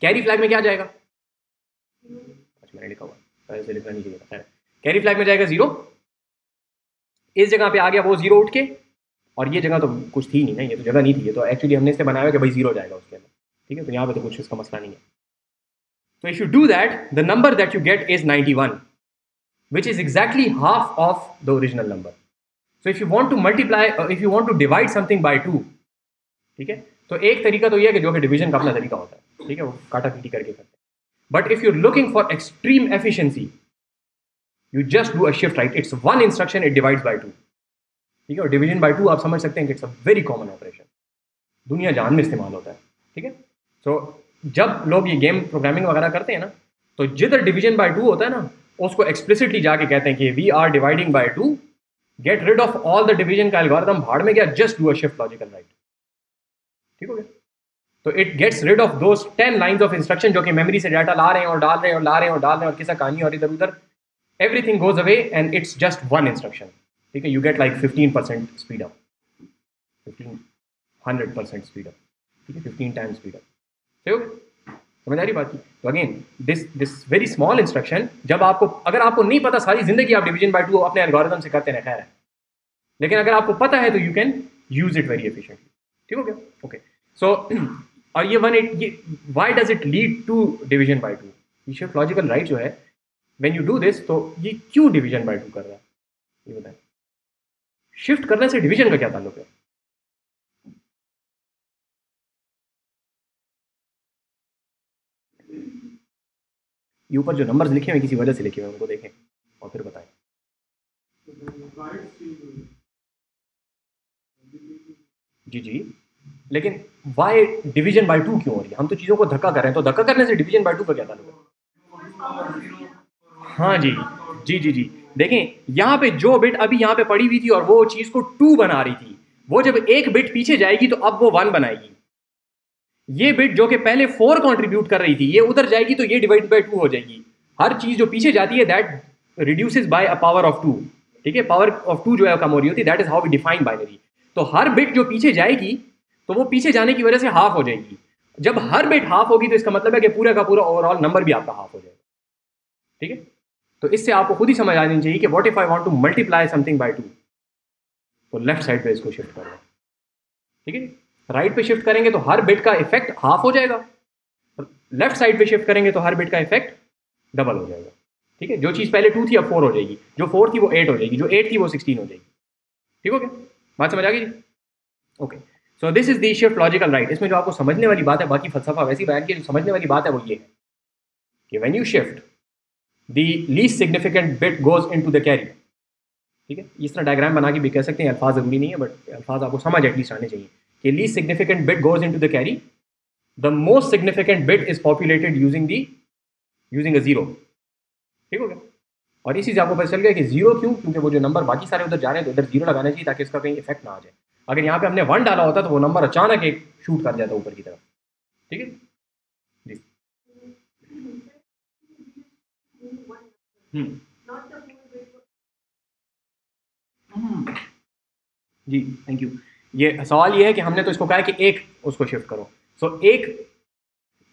carry flag में क्या जाएगा, अच्छा मैंने लिखा हुआ ऐसे लिखना नहीं चाहिए था, कैरी फ्लैग में जाएगा 0, इस जगह पे आ गया वो 0 उठ के, और ये जगह तो कुछ थी नहीं ना, ये तो जगह नहीं थी, ये तो एक्चुअली हमने इससे बनाया कि भाई 0 जाएगा उसके अंदर। ठीक है, तो यहाँ पे तो कुछ इसका मसला नहीं है। तो if you do that, the number that you get is 91, which is exactly half of the original number. So if you want to multiply, if you want to divide something by 2, ठीक है, तो एक तरीका तो ये है कि जो कि डिवीजन का अपना तरीका होता है, ठीक है, वो काटा पीटी करके करते हैं। But if you looking for extreme efficiency, you just do a shift right, it's 1 instruction, it divides bye 2। ठीक है, और डिवीजन बाय 2 आप समझ सकते हैं कि it's a very common operation, दुनिया जान में इस्तेमाल होता है। ठीक है, सो जब लोग ये गेम प्रोग्रामिंग वगैरह करते हैं ना, तो जिधर डिवीजन बाय 2 होता है ना, उसको एक्सप्लिसिटली जाके कहते हैं कि we are dividing by 2, get rid of all the division का एल्गोरिथम, भाड़ में गया, just do a shift logical right. ठीक हो गया, तो it gets rid of those 10 lines of instruction जो कि मेमोरी से डाटा ला रहे हैं और डाल रहे हैं और ला रहे हैं और डाल रहे हैं और किसा कहानी और इधर उधर, everything goes away and it's just 1 instruction. ठीक है, you get like 15% speed up, 100% speed up. ठीक है, 15 टाइम्स स्पीड अप। ठीक हो गया, समझ आ रही बात की। तो again this very small instruction, जब आपको, अगर आपको नहीं पता सारी जिंदगी आप डिवीजन बाय 2 अपने एल्गोरिथम से करते हैं, खैर है, लेकिन अगर आपको पता है तो you can use it very efficiently. ठीक हो गया, ओके। सो और ये why does it lead to division by 2, ये शिफ्ट लॉजिकल राइट जो है, व्हेन यू डू दिस, तो ये क्यों डिवीजन बाय 2 कर रहा है, ये बताएं। शिफ्ट करने से डिवीजन का क्या ताल्लुक है, ये ऊपर जो नंबर्स लिखे हुए किसी वजह से लिखे हुए उनको देखें और फिर बताएं। जी जी, लेकिन वाई डिवीजन बाय 2 क्यों हो रही है, हम तो चीज़ों को धक्का कर रहे हैं, तो धक्का करने से डिवीजन बाय 2 का क्या ताल्लुक है। हाँ जी जी जी जी, देखें यहाँ पे जो बिट अभी यहाँ पे पड़ी हुई थी और वो चीज़ को 2 बना रही थी, वो जब एक बिट पीछे जाएगी तो अब वो 1 बनाएगी। ये बिट जो कि पहले 4 कंट्रीब्यूट कर रही थी, ये उधर जाएगी तो ये डिवाइड बाय 2 हो जाएगी। हर चीज़ जो पीछे जाती है that reduces by a power of 2। ठीक है, पावर ऑफ 2 जो है कम हो रही होती है, that is how we define binary. तो हर बिट जो पीछे जाएगी तो वो पीछे जाने की वजह से हाफ हो जाएगी। जब हर बिट हाफ होगी तो इसका मतलब है कि पूरा का पूरा ओवरऑल नंबर भी आपका हाफ हो जाएगा। ठीक है, तो इससे आपको खुद ही समझ आ जानी चाहिए कि what if I want to multiply something bye 2, तो लेफ्ट साइड पे इसको शिफ्ट करना। ठीक है, राइट पे शिफ्ट करेंगे तो हर बिट का इफेक्ट हाफ हो जाएगा, लेफ्ट साइड पे शिफ्ट करेंगे तो हर बिट का इफेक्ट डबल हो जाएगा। ठीक है, जो चीज़ पहले 2 थी अब 4 हो जाएगी, जो 4 थी वो 8 हो जाएगी, जो 8 थी वो 16 हो जाएगी। ठीक हो गया, बात समझ आ गई जी, okay. So this is the shift logical right. इसमें जो आपको समझने वाली बात है, बाकी फलसफा वैसी बयान की, जो समझने वाली बात है वो ये है कि when you shift the least significant bit goes into the carry. ठीक है, इस तरह डायग्राम बना के भी कह सकते हैं, अल्फाज जरूरी नहीं है बट अल्फाज आपको समझ एटलीस्ट आने चाहिए कि least significant bit goes into the carry, the most significant bit is populated using a zero. ठीक हो गया? और इसी से आपको पता चल गया कि जीरो क्यों, क्योंकि वो जो नंबर बाकी सारे उधर जा रहे हैं तो इधर जीरो लगाना चाहिए ताकि इसका कहीं इफेक्ट ना आ जाए। अगर यहाँ पे हमने 1 डाला होता तो वो नंबर अचानक एक शूट कर जाता ऊपर की तरफ। ठीक है जी। हम्म जी, थैंक यू। ये सवाल ये है कि हमने तो इसको कहा है कि एक उसको शिफ्ट करो। सो एक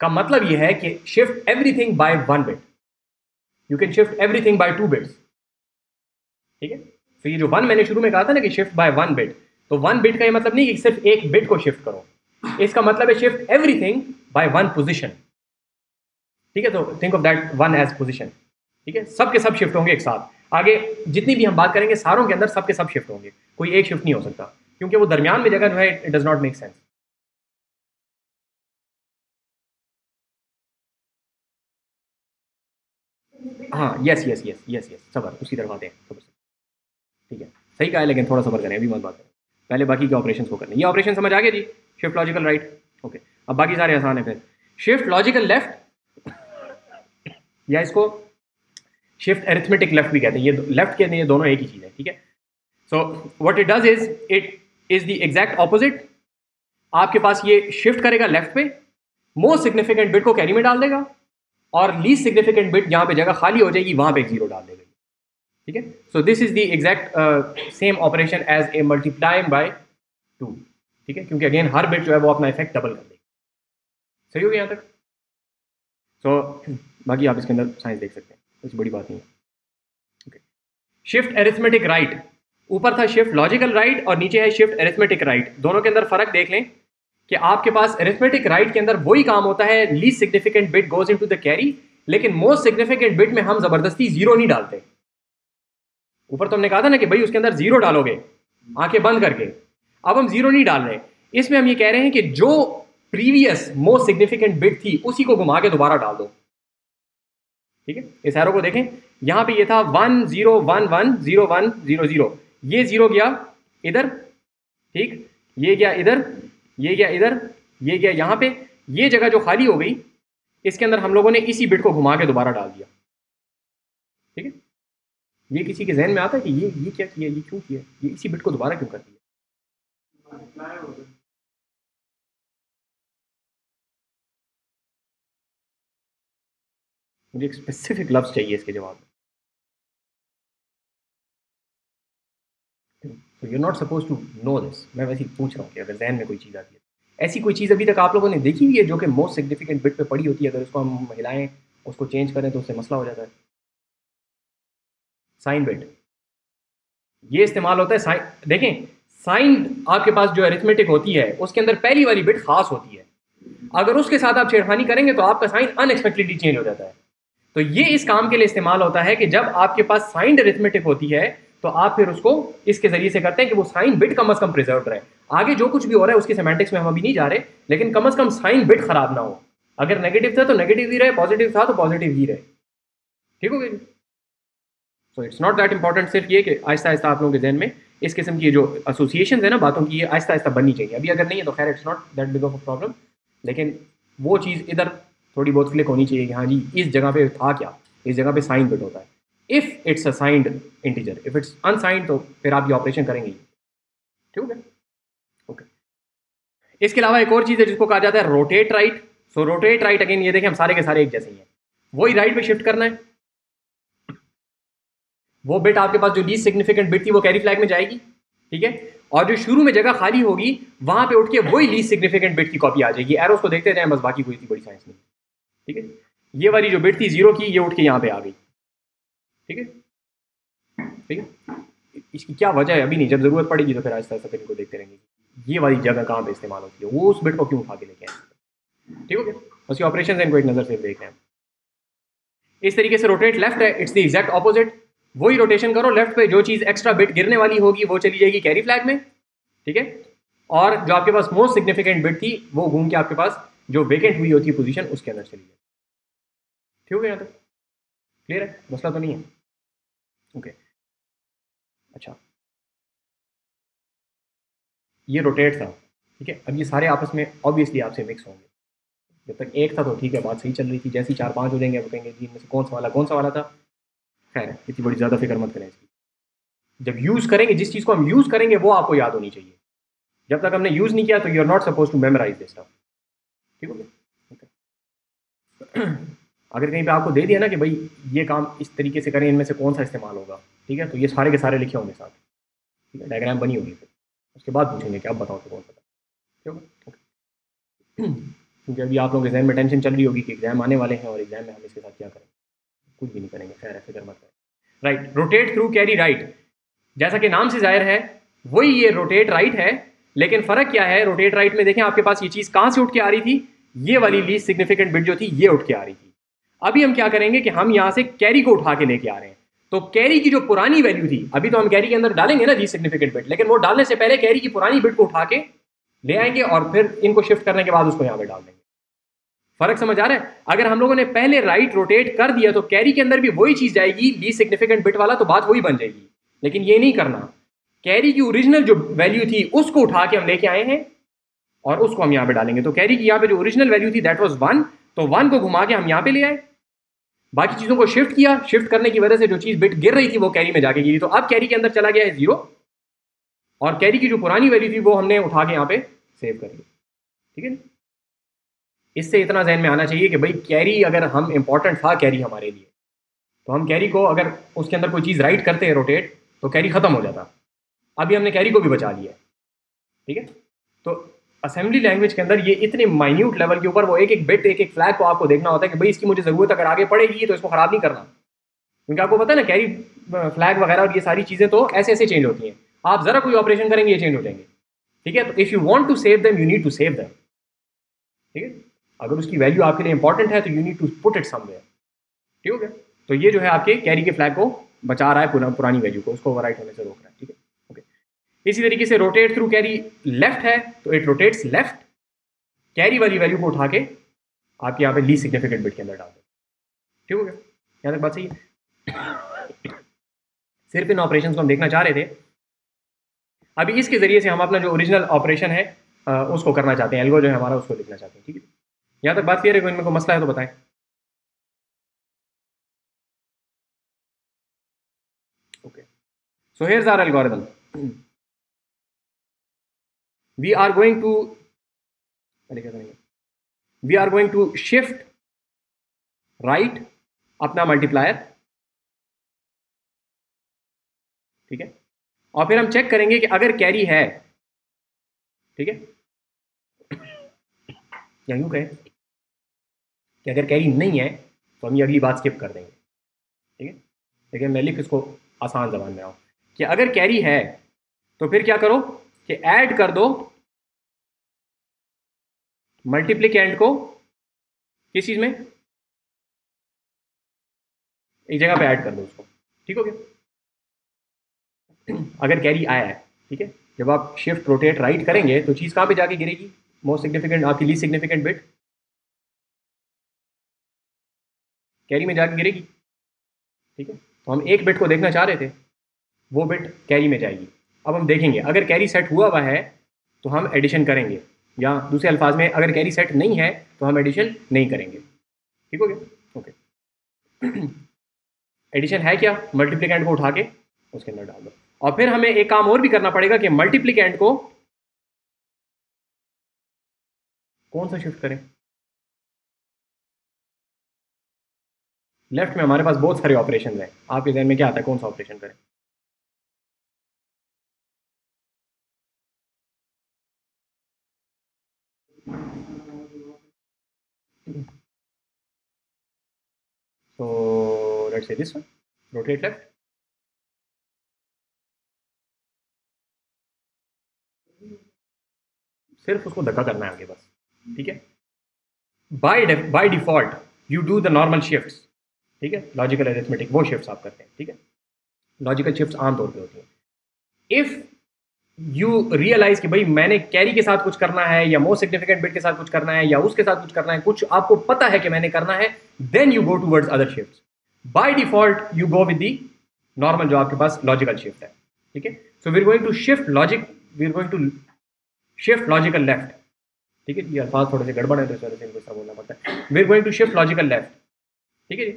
का मतलब ये है कि shift everything by 1 bit. You can shift everything by 2 bits. ठीक है? तो ये जो 1 मैंने शुरू में कहा था ना कि शिफ्ट बाय 1 बिट, तो 1 बिट का ये मतलब नहीं कि सिर्फ एक बिट को शिफ्ट करो, इसका मतलब है शिफ्ट एवरीथिंग बाय 1 पोजिशन। ठीक है? तो think of that 1 as position. ठीक है? सब के सब शिफ्ट होंगे एक साथ। आगे जितनी भी हम बात करेंगे सारों के अंदर सब के सब शिफ्ट होंगे, कोई एक शिफ्ट नहीं हो सकता, क्योंकि वो दरमियान में जगह जो है it does not make sense. हाँ, yes yes yes yes yes, सबर, उसकी तरफ आते हैं सबर से। ठीक है, सही कहा है, लेकिन थोड़ा सबर करें, अभी मत बात करें, पहले बाकी के ऑपरेशन को करने। ये ऑपरेशन समझ आ गया जी? Shift logical right, okay. अब बाकी सारे आसान है फिर। शिफ्ट लॉजिकल लेफ्ट, या इसको शिफ्ट अरिथमेटिक लेफ्ट भी कहते हैं। ये लेफ्ट के ये दोनों एक ही चीज़ है। ठीक है? So what it does it is the exact opposite. आपके पास ये शिफ्ट करेगा लेफ्ट पे, मोस्ट सिग्निफिकेंट बिट को कैरी में डाल देगा, और लीस्ट सिग्निफिकेंट बिट जहां पे जगह खाली हो जाएगी वहां पे एक जीरो डाल देगा। ठीक है? So this is the exact same operation as a multiplying by 2। ठीक है? क्योंकि अगेन हर बिट जो है वो अपना इफेक्ट डबल कर देगी। सही हो गया यहाँ तक? सो बाकी आप इसके अंदर साइंस देख सकते हैं, कुछ बड़ी बात नहीं है। ओके, शिफ्ट एरिथमेटिक राइट, ऊपर था शिफ्ट लॉजिकल राइट और नीचे है शिफ्ट एरिथमेटिक राइट। दोनों के अंदर फर्क देख लें कि आपके पास एरिथमेटिक राइट के अंदर वही काम होता है, least significant bit goes into the carry, लेकिन मोस्ट सिग्निफिकेंट बिट में हम जबरदस्ती जीरो नहीं डालते। ऊपर तो हमने कहा था ना कि भाई उसके अंदर जीरो डालोगे आंखें बंद करके, अब हम जीरो नहीं डाल रहे। इसमें हम ये कह रहे हैं कि जो प्रीवियस मोस्ट सिग्निफिकेंट बिट थी उसी को घुमा के दोबारा डाल दो। ठीक है? इस एरो को देखें, यहां पे ये था 1 0 1 1 0 1 0 0, ये जीरो गया इधर, ठीक, ये गया इधर, ये गया इधर, ये गया यहां पे, ये जगह जो खाली हो गई इसके अंदर हम लोगों ने इसी बिट को घुमा के दोबारा डाल दिया। ठीक है? ये किसी के जहन में आता है कि ये क्या किया, ये क्यों किया, ये इसी बिट को दोबारा क्यों कर दिया? मुझे एक स्पेसिफिक लफ्ज चाहिए इसके जवाब में। तो you not suppose to know this, मैं वैसे ही पूछ रहा हूँ कि अगर जहन में कोई चीज़ आती है, ऐसी कोई चीज़ अभी तक आप लोगों ने देखी हुई है जो कि मोस्ट सिग्निफिकेंट बिट पे पड़ी होती है, अगर उसको हम हिलाएं, उसको चेंज करें तो उससे मसला हो जाता है? साइन बिट, ये इस्तेमाल होता है साइन। देखें, साइन आपके पास जो अरिथमेटिक होती है उसके अंदर पहली वाली बिट खास होती है, अगर उसके साथ आप छेड़खानी करेंगे तो आपका साइन अनएक्सपेक्टेडली चेंज हो जाता है। तो ये इस काम के लिए इस्तेमाल होता है कि जब आपके पास साइन अरिथमेटिक होती है तो आप फिर उसको इसके जरिए से करते हैं कि वो साइन बिट कम अज कम प्रिजर्व रहे। आगे जो कुछ भी हो रहा है उसकी सेमेंटिक्स में हम अभी नहीं जा रहे, लेकिन कम अज कम साइन बिट खराब ना हो। अगर नेगेटिव था तो नेगेटिव ही रहे, पॉजिटिव था तो पॉजिटिव ही रहे। ठीक हो गया? So it's not that important, सिर्फ ये कि आहिस्ता आहिस्ता आप लोगों के जहन में इस किस्म की जो एसोसिएशन है ना बातों की, ये आहिस्ता आहिस्ता बननी चाहिए। अभी अगर नहीं है तो खैर it's not that big of a problem, लेकिन वो चीज़ इधर थोड़ी बहुत क्लिक होनी चाहिए कि हाँ जी इस जगह पे था क्या, इस जगह पे साइन बिट होता है। If it's a signed integer, if it's unsigned तो फिर आप ये ऑपरेशन करेंगे। ठीक है? ओके। इसके अलावा एक और चीज़ है जिसको कहा जाता है रोटेट राइट। सो रोटेट राइट, अगेन ये देखें हम सारे के सारे एक जैसे ही हैं, वही राइट पे शिफ्ट करना है। वो बिट आपके पास जो लीस्ट सिग्निफिकेंट बिट थी वो कैरी फ्लैग में जाएगी। ठीक है? और जो शुरू में जगह खाली होगी वहां पे उठ के वही लीस्ट सिग्निफिकेंट बिट की कॉपी आ जाएगी। एरोस को देखते जाएं बस, बाकी कोई इतनी बड़ी साइंस नहीं। ठीक है? ये वाली जो बिट थी जीरो की, ये उठ के यहाँ पे आ गई। ठीक है? ठीक है? इसकी क्या वजह है अभी नहीं, जब जरूरत पड़ेगी तो फिर आहिस्ता आहिस्ता फिर इनको देखते रहेंगे ये वाली जगह कहाँ पे इस्तेमाल होती है, वो उस बिट को क्यों उठा के लेके आए। ठीक हो गया? उसकी ऑपरेशन है, इनको एक नजर से देख रहे हैं। इस तरीके से रोटेट लेफ्ट है, इट्स द एग्जैक्ट ऑपोजिट। वही रोटेशन करो लेफ्ट पे, जो चीज एक्स्ट्रा बिट गिरने वाली होगी वो चली जाएगी कैरी फ्लैग में। ठीक है? और जो आपके पास मोस्ट सिग्निफिकेंट बिट थी वो घूम के आपके पास जो वेकेंट हुई होती है पोजीशन उसके अंदर चली जाए। ठीक है? यहाँ तक क्लियर है? मसला तो नहीं है? ओके, अच्छा, ये रोटेट था। ठीक है? अब ये सारे आपस में ऑब्वियसली आपसे मिक्स होंगे। जब तक एक था तो ठीक है, बात सही चल रही थी, जैसे ही 4-5 हो जाएंगे वो कहेंगे जी इनमें से कौन सा वाला था। खैर इतनी बड़ी ज़्यादा फिक्र मत करें इसकी। जब यूज़ करेंगे, जिस चीज़ को हम यूज़ करेंगे वो आपको याद होनी चाहिए। जब तक हमने यूज़ नहीं किया तो you are not suppose to memorise this stuff. ठीक हो गया? अगर कहीं पे आपको दे दिया ना कि भाई ये काम इस तरीके से करें, इनमें से कौन सा इस्तेमाल होगा, ठीक है, तो ये सारे के सारे लिखे होंगे साथ, ठीक है, डायग्राम बनी होगी, फिर उसके बाद पूछेंगे कि आप बताओ तो कौन सा था। ठीक है? क्योंकि अभी आप लोगों के जहन में टेंशन चल रही होगी कि एग्जाम आने वाले हैं और एग्जाम में हम इसके साथ क्या करें। कुछ भी नहीं करेंगे, खैर है, फिक्र मत करें। Right, rotate through carry right, जैसा कि नाम से जाहिर है वही ये रोटेट राइट है, लेकिन फर्क क्या है? रोटेट राइट में देखें आपके पास ये चीज कहां से उठ के आ रही थी, ये वाली लीस्ट सिग्निफिकेंट बिट जो थी ये उठ के आ रही थी। अभी हम क्या करेंगे कि हम यहां से कैरी को उठा के लेके आ रहे हैं। तो कैरी की जो पुरानी वैल्यू थी, अभी तो हम कैरी के अंदर डालेंगे ना लीस्ट सिग्निफिकेंट बिट, लेकिन वो डालने से पहले कैरी की पुरानी बिट को उठा के ले आएंगे और फिर इनको शिफ्ट करने के बाद उसको यहां पर डाल देंगे। फर्क समझ आ रहा है? अगर हम लोगों ने पहले राइट रोटेट कर दिया तो कैरी के अंदर भी वही चीज जाएगी, लीस्ट सिग्निफिकेंट बिट वाला, तो बात वही बन जाएगी। लेकिन ये नहीं करना, कैरी की ओरिजिनल जो वैल्यू थी उसको उठा के हम लेके आए हैं और उसको हम यहां पे डालेंगे। तो कैरी की यहां पे जो ओरिजिनल वैल्यू थी दैट वाज 1, तो 1 को घुमा के हम यहां पे ले आए, बाकी चीजों को शिफ्ट किया। शिफ्ट करने की वजह से जो चीज बिट गिर रही थी वो कैरी में जाके गिरी, तो अब कैरी के अंदर चला गया है 0 और कैरी की जो पुरानी वैल्यू थी वो हमने उठा के यहां पे सेव कर ली। ठीक है, इससे इतना जहन में आना चाहिए कि भाई कैरी अगर हम इंपॉर्टेंट था कैरी हमारे लिए, तो हम कैरी को अगर उसके अंदर कोई चीज़ राइट करते हैं रोटेट, तो कैरी खत्म हो जाता। अभी हमने कैरी को भी बचा लिया है। ठीक है, तो असेंबली लैंग्वेज के अंदर ये इतने माइन्यूट लेवल के ऊपर वो एक एक बिट, एक एक फ्लैग को आपको देखना होता है कि भाई इसकी मुझे ज़रूरत अगर आगे पड़ेगी तो इसको ख़राब नहीं करना। क्योंकि आपको पता है ना कैरी फ्लैग वगैरह और ये सारी चीज़ें तो ऐसे ऐसे चेंज होती हैं, आप ज़रा कोई ऑपरेशन करेंगे ये चेंज हो जाएंगे। ठीक है, तो if you want to save them you need to save them. ठीक है, अगर उसकी वैल्यू आपके लिए इंपॉर्टेंट है तो you need to put it somewhere. ठीक हो गया? तो ये जो है आपके कैरी के फ्लैग को बचा रहा है, पुरानी वैल्यू को, उसको ओवरराइट होने से रोक रहा है। ठीक है, ओके। इसी तरीके से रोटेट थ्रू कैरी लेफ्ट है तो इट रोटेट्स लेफ्ट, कैरी वाली वैल्यू को उठा के आप यहाँ पे लीस्ट सिग्निफिकेंट बिट के अंदर डाल दो। ठीक हो गया? यहाँ तक बात सही है? सिर्फ इन ऑपरेशंस को हम देखना चाह रहे थे। अभी इसके जरिए से हम अपना जो ओरिजिनल ऑपरेशन है उसको करना चाहते हैं, एल्गो जो है हमारा उसको लिखना चाहते हैं। ठीक है, यहाँ तक बात क्लियर है? कोई इनमें कोई मसला है तो बताएं। Okay, so here's our algorithm. We are going to shift right अपना मल्टीप्लायर। ठीक है, और फिर हम चेक करेंगे कि अगर कैरी है, ठीक है, या यूं कहें कि अगर कैरी नहीं है तो हम ये अगली बात स्किप कर देंगे। ठीक है, लेकिन मैं लिख इसको आसान जबान में आऊँ कि अगर कैरी है तो फिर क्या करो कि ऐड कर दो मल्टीप्लिकेंड को किस चीज में, एक जगह पे ऐड कर दो उसको। ठीक हो गया? अगर कैरी आया है, ठीक है, जब आप शिफ्ट रोटेट राइट करेंगे तो चीज कहां पे जाके गिरेगी? मोस्ट सिग्निफिकेंट, आपकी लीस्ट सिग्निफिकेंट बिट कैरी में जाके गिरेगी। ठीक है, तो हम एक बिट को देखना चाह रहे थे, वो बिट कैरी में जाएगी। अब हम देखेंगे अगर कैरी सेट हुआ हुआ है तो हम एडिशन करेंगे, या दूसरे अल्फाज में अगर कैरी सेट नहीं है तो हम एडिशन नहीं करेंगे। ठीक हो गया? ओके। एडिशन है क्या? मल्टीप्लिकेंड को उठा के उसके अंदर डाल दो, और फिर हमें एक काम और भी करना पड़ेगा कि मल्टीप्लिकेंड को कौन सा शिफ्ट करें। लेफ्ट में हमारे पास बहुत सारे ऑपरेशन हैं, आपके जहन में क्या आता है कौन सा ऑपरेशन करें? So let's say this one, rotate left. सिर्फ उसको धक्का करना है आगे बस। ठीक है, bye default you do the normal shifts. ठीक है, लॉजिकल अरिथमेटिक वो शिफ्ट्स आप करते हैं। ठीक है, लॉजिकल शिफ्ट्स आमतौर पे होती हैं। इफ यू रियलाइज कि भाई मैंने कैरी के साथ कुछ करना है या मोस्ट सिग्निफिकेंट बिट के साथ कुछ करना है या उसके साथ कुछ करना है, कुछ आपको पता है कि मैंने करना है, then you go towards other shifts. By default you go with the normal जो आपके पास लॉजिकल शिफ्ट है। ठीक है, so we are going to shift logical left. ठीक है, ये अल्फाज थोड़े से गड़बड़ है तो इस वजह से इनको सब बोलना पड़ता है। We are going to shift logical left, ठीक है जी।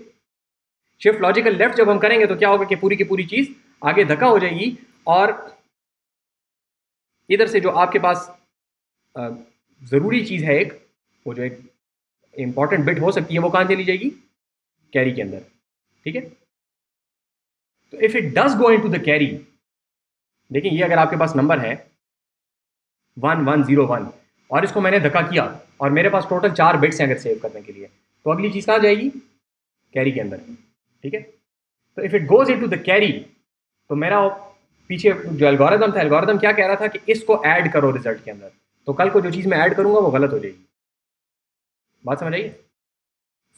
शिफ्ट लॉजिकल लेफ्ट जब हम करेंगे तो क्या होगा कि पूरी की पूरी चीज आगे धक्का हो जाएगी, और इधर से जो आपके पास जरूरी चीज है एक, वो जो एक इंपॉर्टेंट बिट हो सकती है, वो कहां चली जाएगी, कैरी के अंदर, ठीक है। तो if it does go into the carry, देखिए ये अगर आपके पास नंबर है 1101 और इसको मैंने धक्का किया और मेरे पास टोटल 4 बिट्स हैं अगर सेव करने के लिए, तो अगली चीज कहां जाएगी, कैरी के अंदर, ठीक है। तो if it goes into the carry, तो मेरा पीछे जो एल्गोरिथम था, एल्गोरिथम क्या कह रहा था कि इसको ऐड करो रिजल्ट के अंदर, तो कल को जो चीज मैं ऐड करूंगा वो गलत हो जाएगी। बात समझ आइए।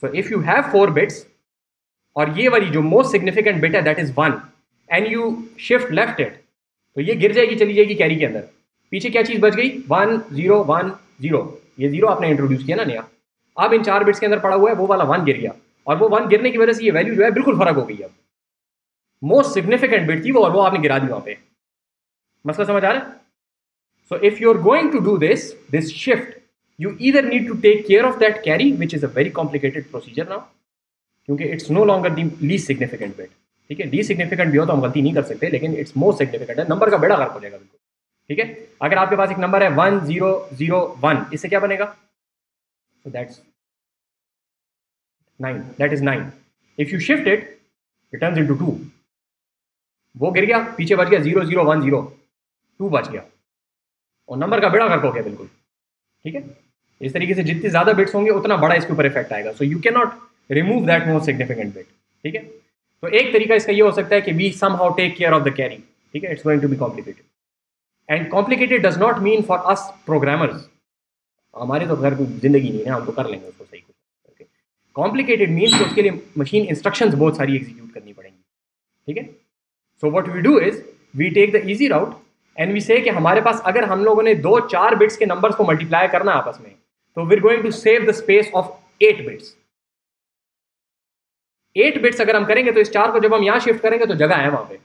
सो इफ यू हैव 4 बिट्स और ये वाली जो मोस्ट सिग्निफिकेंट बिट है that is 1 and you shift left it, तो ये गिर जाएगी, चली जाएगी कैरी के अंदर। पीछे क्या चीज बच गई, 1 0 1 0, ये 0 आपने इंट्रोड्यूस किया ना नया। अब इन 4 बिट्स के अंदर पड़ा हुआ है वो वाला 1 गिर गया, और वो 1 गिरने की वजह से ये वैल्यू जो है बिल्कुल फर्क हो गई। अब मोस्ट सिग्निफिकेंट बिट थी वो, और वो आपने गिरा दी वहां पे। मसला समझ आ रहा है। So if you are going to do this shift, you either need to take care of that carry, which is a very complicated procedure now, क्योंकि it's no longer the least significant bit, ठीक है। least significant भी हो तो हम गलती नहीं कर सकते, लेकिन it's most significant है, नंबर का बेड़ा गर्क हो जाएगा बिल्कुल, ठीक है। अगर आपके पास एक नंबर है 1001, इससे क्या बनेगा, so that's 9, that is 9. if you shift it, it turns into 2, वो गिर गया, पीछे बच गया 0010, 2 बच गया, और नंबर का बेड़ा गर्क हो गया बिल्कुल, ठीक है। इस तरीके से जितनी ज्यादा बिट्स होंगे उतना बड़ा इसके ऊपर इफेक्ट आएगा। So you can not remove that most significant bit, ठीक है। तो एक तरीका इसका ये हो सकता है कि we somehow take care of the carry, ठीक है। It's going to be complicated, and complicated does not mean for us programmers, हमारे तो घर जिंदगी नहीं है, हम तो कर लेंगे उसको सही कुछ। कॉम्प्लिकेटेड मीन्स उसके लिए मशीन इंस्ट्रक्शंस बहुत सारी एग्जीक्यूट करनी पड़ेंगी, ठीक है। So what we do is we take the easy route and we say कि हमारे पास अगर हम लोगों ने 2-4 बिट्स के नंबर्स को मल्टीप्लाई करना आपस में, तो we are going to save the space of 8 bits. 8 bits अगर हम करेंगे तो इस 4 को जब हम यहां शिफ्ट करेंगे तो जगह है वहां पे।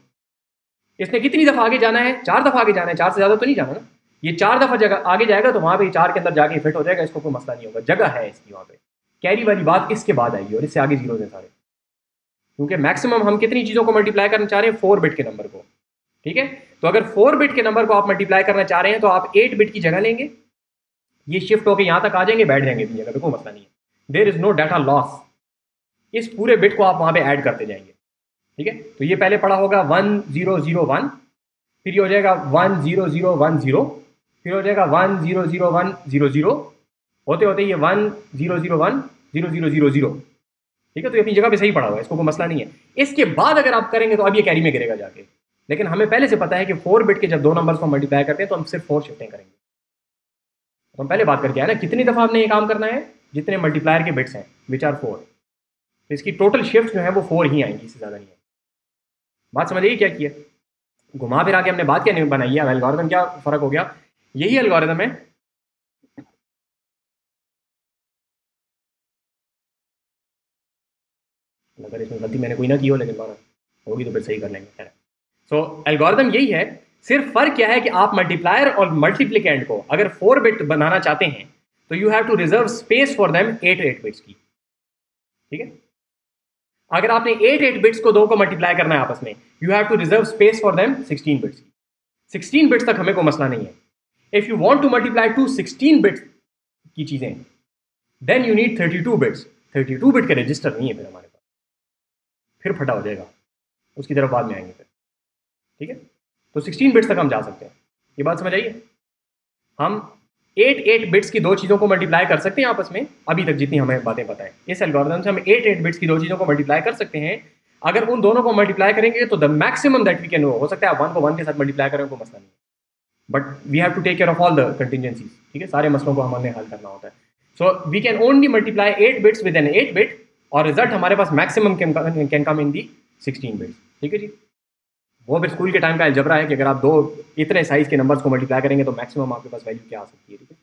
इसने कितनी दफा आगे जाना है, 4 दफा आगे जाना है, 4 से ज्यादा तो नहीं जाना ना। ये 4 दफा जगह आगे जाएगा तो वहां पे 4 के अंदर जाके फिट हो जाएगा, इसको कोई मसला नहीं होगा, जगह है इसकी वहां पे। कैरी वाली बात इसके बाद आएगी और इससे आगे जीरो है सारे, क्योंकि मैक्सिमम हम कितनी चीजों को मल्टीप्लाई करना चाह रहे हैं, 4 बिट के नंबर को, ठीक है। तो अगर 4 बिट के नंबर को आप मल्टीप्लाई करना चाह रहे हैं तो आप 8 बिट की जगह लेंगे, ये शिफ्ट होकर यहां तक आ जाएंगे, बैठ जाएंगे अपनी जगह पे, कोई मसला नहीं है। There is no data loss, इस पूरे बिट को आप वहां पे ऐड करते जाएंगे, ठीक है। तो ये पहले पड़ा होगा 1001, फिर ये हो जाएगा 10010, फिर हो जाएगा 100100, होते होते ये 10010000, ठीक है। तो ये अपनी जगह पे सही पड़ा हुआ है, इसको कोई मसला नहीं है। इसके बाद अगर आप करेंगे तो अब ये कैरी में गिरेगा जाके, लेकिन हमें पहले से पता है कि 4 बिट के जब 2 नंबर्स को मल्टीप्लाई करते हैं तो हम सिर्फ 4 शिफ्टें करेंगे। तो हम पहले बात करके आए ना, कितनी दफा आपने ये काम करना है, जितने मल्टीप्लायर के बिट्स हैं विच आर 4, तो इसकी टोटल शिफ्ट जो है वो 4 ही आएंगी, इससे ज्यादा नहीं है। बात समझिए क्या किया, घुमा फिरा के हमने बात क्या नहीं बनाई है, एल्गोरिथम क्या फर्क हो गया, यही एल्गोरिथम है। अगर इसमें गलती मैंने कोई ना की हो, लेकिन माना होगी तो फिर सही कर लेंगे। सो एल्गोरिथम यही है, सिर्फ फर्क क्या है कि आप मल्टीप्लायर और मल्टीप्लिकेंट को अगर 4 बिट बनाना चाहते हैं तो you have to reserve space for them 8 bits की, ठीक है। अगर आपने 8 बिट्स को 2 को मल्टीप्लाई करना है आपस में, you have to reserve space for them 16 bits की। 16 बिट्स तक हमें कोई मसला नहीं है। If you want to multiply two 16 bits की चीजें, then you need 32 bits. 32 bit का रजिस्टर नहीं है फिर हमारे पास, फिर फटा हो जाएगा, उसकी तरफ बाद में आएंगे फिर, ठीक है। तो 16 बिट्स तक हम जा सकते हैं, ये बात समझ आइए। हम 8 बिट्स की 2 चीज़ों को मल्टीप्लाई कर सकते हैं आपस में, अभी तक जितनी हमें बातें पता है। इस एल्गोरिथम से हम 8 बिट्स की 2 चीज़ों को मल्टीप्लाई कर सकते हैं। अगर उन दोनों को मल्टीप्लाई करेंगे तो the maximum that we can हो सकता है आप 1 को 1 के साथ मल्टीप्लाई करें, कोई मसला नहीं, but we have to take care of all the contingencies, ठीक है। सारे मसलों को हमें हल करना होता है। So we can only multiply 8 bits with an 8 bit, और रिजल्ट हमारे पास maximum can come in the 16 bits, ठीक है जी। वो फिर स्कूल के टाइम का अलजबरा है कि अगर आप 2 इतने साइज के नंबर्स को मल्टीप्लाई करेंगे तो मैक्सिमम आपके पास वैल्यू क्या आ सकती है, ठीक है।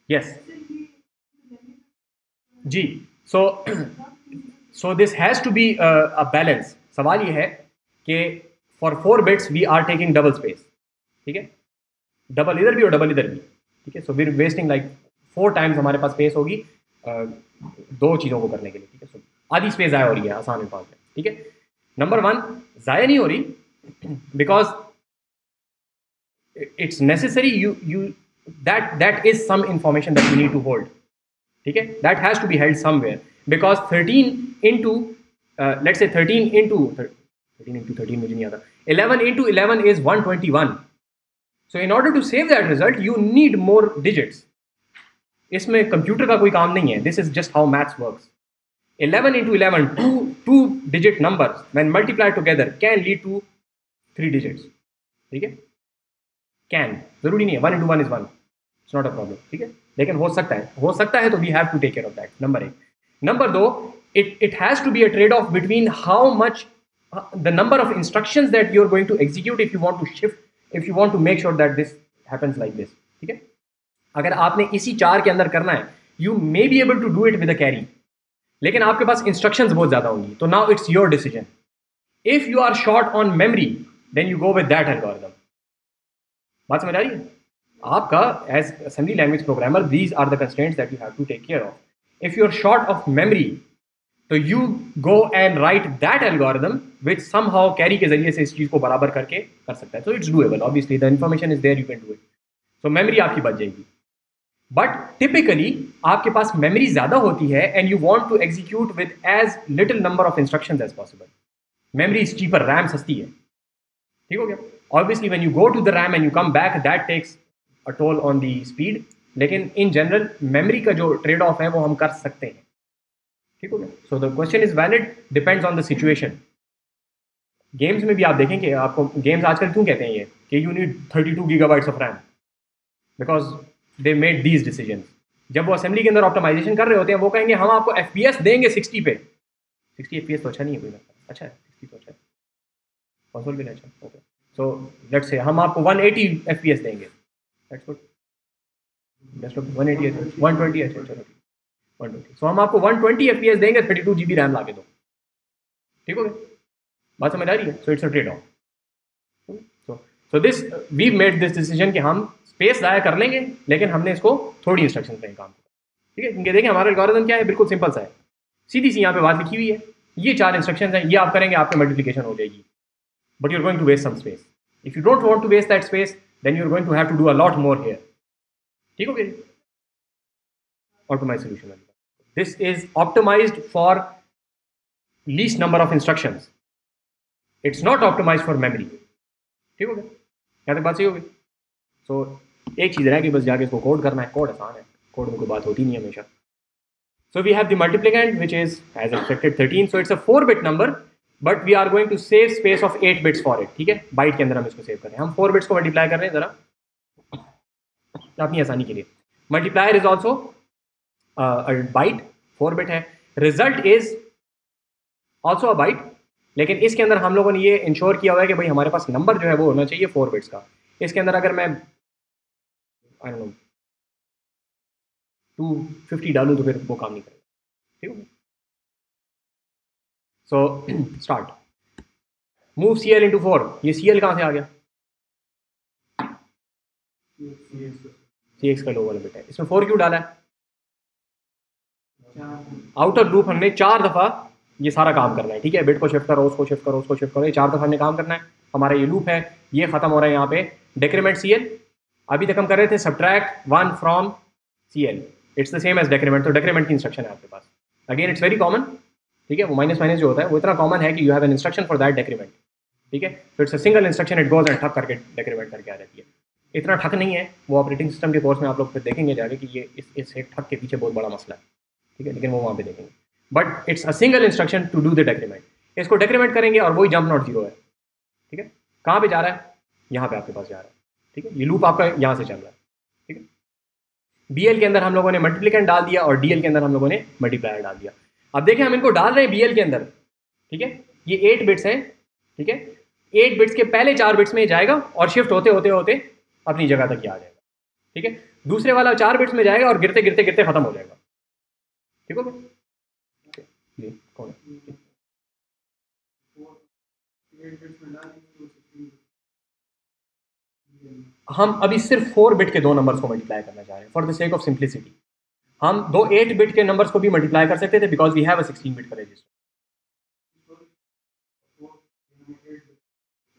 यस जी। So this has to be a balance. सवाल ये है कि for 4 bits we are taking double space, ठीक है, डबल इधर भी और डबल इधर भी, ठीक है। So we are wasting like 4 times हमारे पास स्पेस होगी दो चीज़ों को करने के लिए, ठीक है। सो आधी स्पेस ज़ाया हो रही है आसान अल्फाज में, ठीक है। नंबर 1 ज़ाया नहीं हो रही because it's necessary, you that is some information that you need to hold, ठीक है, that has to be held somewhere because 13 into let's say 13 into 13 मुझे नहीं आता, 11 into 11 is 121. So in order to save that result you need more digits. इसमें computer का कोई काम नहीं है, this is just how maths works. 11 into 11, two digit numbers when multiplied together can lead to 3 digits, ठीक है, can, जरूरी नहीं है 1 into 1 is 1, it's not a problem, ठीक है, लेकिन हो सकता है तो we have to take care of that. Number 1. Number 2, it has to be a trade off between how much the number of instructions that you're going to execute if you want to shift, if you want to make sure that this happens like this, ठीक है। अगर आपने इसी 4 के अंदर करना है you may be able to do it with a carry, लेकिन आपके पास इंस्ट्रक्शंस बहुत ज़्यादा होंगी, तो now it's your decision. If you are short on memory then you go with that algorithm. बात समझ आ रही है आपका? As assembly language programmer these are the constraints that you have to take care of. If you are short of memory तो you go and write that algorithm which somehow carry के जरिए से इस चीज़ को बराबर करके कर सकता है. So it's doable, obviously the information is there, you can do it. So memory आपकी बच जाएगी. बट टिपिकली आपके पास मेमोरी ज़्यादा होती है and you want to execute with as little number of instructions as possible. Memory is cheaper, RAM सस्ती है. ठीक हो गया. Obviously when you go to the RAM and you come back that takes a toll on the speed, लेकिन in general memory का जो trade off है वो हम कर सकते हैं. ठीक हो गया. So the question is valid, depends on the situation. Games में भी आप देखेंगे, आपको गेम्स आजकल क्यों कहते हैं ये कि you need 32 GB of RAM because they made these decisions. जब वो असेंबली के अंदर ऑप्टिमाइजेशन कर रहे होते हैं वो कहेंगे हम आपको FPS देंगे 60 पे. 60 FPS तो अच्छा नहीं है कोई मतलब. अच्छा है 60 तो अच्छा है, कंसोल भी अच्छा. ओके. सो लेट्स से हम आपको 180 FPS देंगे. That's good. बेस्ट ऑफ 180 है, 120 है. चलो 120. सो हम आपको 120 FPS देंगे, 32 GB रैम ला के दो. ठीक हो गया. बात समझ आ रही है. So it's a trade off. So this we made this decision कि हम स्पेस ज़ाया कर लेंगे लेकिन हमने इसको थोड़ी इंस्ट्रक्शन देंगे काम को. ठीक है. क्योंकि देखें हमारा एल्गोरिथम क्या है, बिल्कुल सिंपल सा है. सीधी सी यहाँ पे बात लिखी हुई है. ये 4 इंस्ट्रक्शन हैं, ये आप करेंगे आपकी मल्टीप्लिकेशन हो जाएगी. But you're going to waste some space. If you don't want to waste that space, then you're going to have to do a lot more here. ठीक हो गया. Optimized solution. This is optimized for least number of instructions. It's not optimized for memory. ठीक हो गया. यहाँ तक बात सही हो गई. So एक चीज़ रह गई बस, जाके इसको कोड करना है. कोड आसान है, कोड में कोई बात होती नहीं हमेशा. So we have the multiplicand which is as expected 13. So it's a 4-bit number. But we are going to save space of 8 bits for it. ठीक है. बाइट के अंदर हम इसको सेव कर रहे हैं. हम 4 बिट्स को मल्टीप्लाई कर रहे हैं जरा अपनी आसानी के लिए. Multiplier is also byte, 4 bit है. Result is also a byte, लेकिन इसके अंदर हम लोगों ने ये इंश्योर किया हुआ है कि भाई हमारे पास नंबर जो है वो होना चाहिए 4 बिट्स का. इसके अंदर अगर मैं आई डोंट नो 250 डालूँ तो फिर वो काम नहीं करेगा. ठीक है. So start. Move CL into 4. ये CL कहाँ से आ गया? CX का लो वाला बिट है. इसमें 4 क्यों डाला है? आउटर लूप हमने 4 दफ़ा ये सारा काम करना है. ठीक है. बिट को शिफ्ट करो, उसको शिफ्ट करो, उसको शिफ्ट करो. ये 4 दफ़ा हमने काम करना है. हमारा ये लूप है, ये खत्म हो रहा है यहाँ पे. डेक्रीमेंट CL. अभी तक हम कर रहे थे subtract 1 from CL. It's the same as decrement. तो डेक्रीमेंट की इंस्ट्रक्शन है आपके पास. Again it's very common. ठीक है. वो माइनस माइनस जो होता है वो इतना कॉमन है कि you have an instruction for that decrement. ठीक है. तो it's a single instruction, it goes and ठक करके डेक्रीमेंट करके आ जाती है. इतना ठक नहीं है, वो ऑपरेटिंग सिस्टम के कोर्स में आप लोग फिर देखेंगे जाके कि ये इस ठक के पीछे बहुत बड़ा मसला है. ठीक है. लेकिन वो वहाँ पे देखेंगे. But it's a single instruction to do the decrement. इसको डेक्रीमेंट करेंगे और वही जंप नॉट 0 है. ठीक है. कहाँ पे जा रहा है? यहाँ पे आपके पास जा रहा है. ठीक है. ये लूप आपका यहाँ से चल रहा है. ठीक है. BL के अंदर हम लोगों ने मल्टीप्लिकेंट डाल दिया और DL के अंदर हम लोगों ने मल्टीप्लायर डाल दिया. अब देखें हम इनको डाल रहे हैं BL के अंदर. ठीक है. ये 8 बिट्स हैं. ठीक है. 8 बिट्स के पहले 4 बिट्स में जाएगा और शिफ्ट होते होते होते अपनी जगह तक ही आ जाएगा. ठीक है. दूसरे वाला 4 बिट्स में जाएगा और गिरते गिरते गिरते खत्म हो जाएगा. ठीक हो गया. कौन है? हम अभी सिर्फ 4 बिट के दो नंबर्स को मल्टीप्लाई करना चाह रहे हैं for the sake of simplicity. हम दो 8 बिट के नंबर्स को भी मल्टीप्लाई कर सकते थे because we have a 16 bit का रजिस्टर।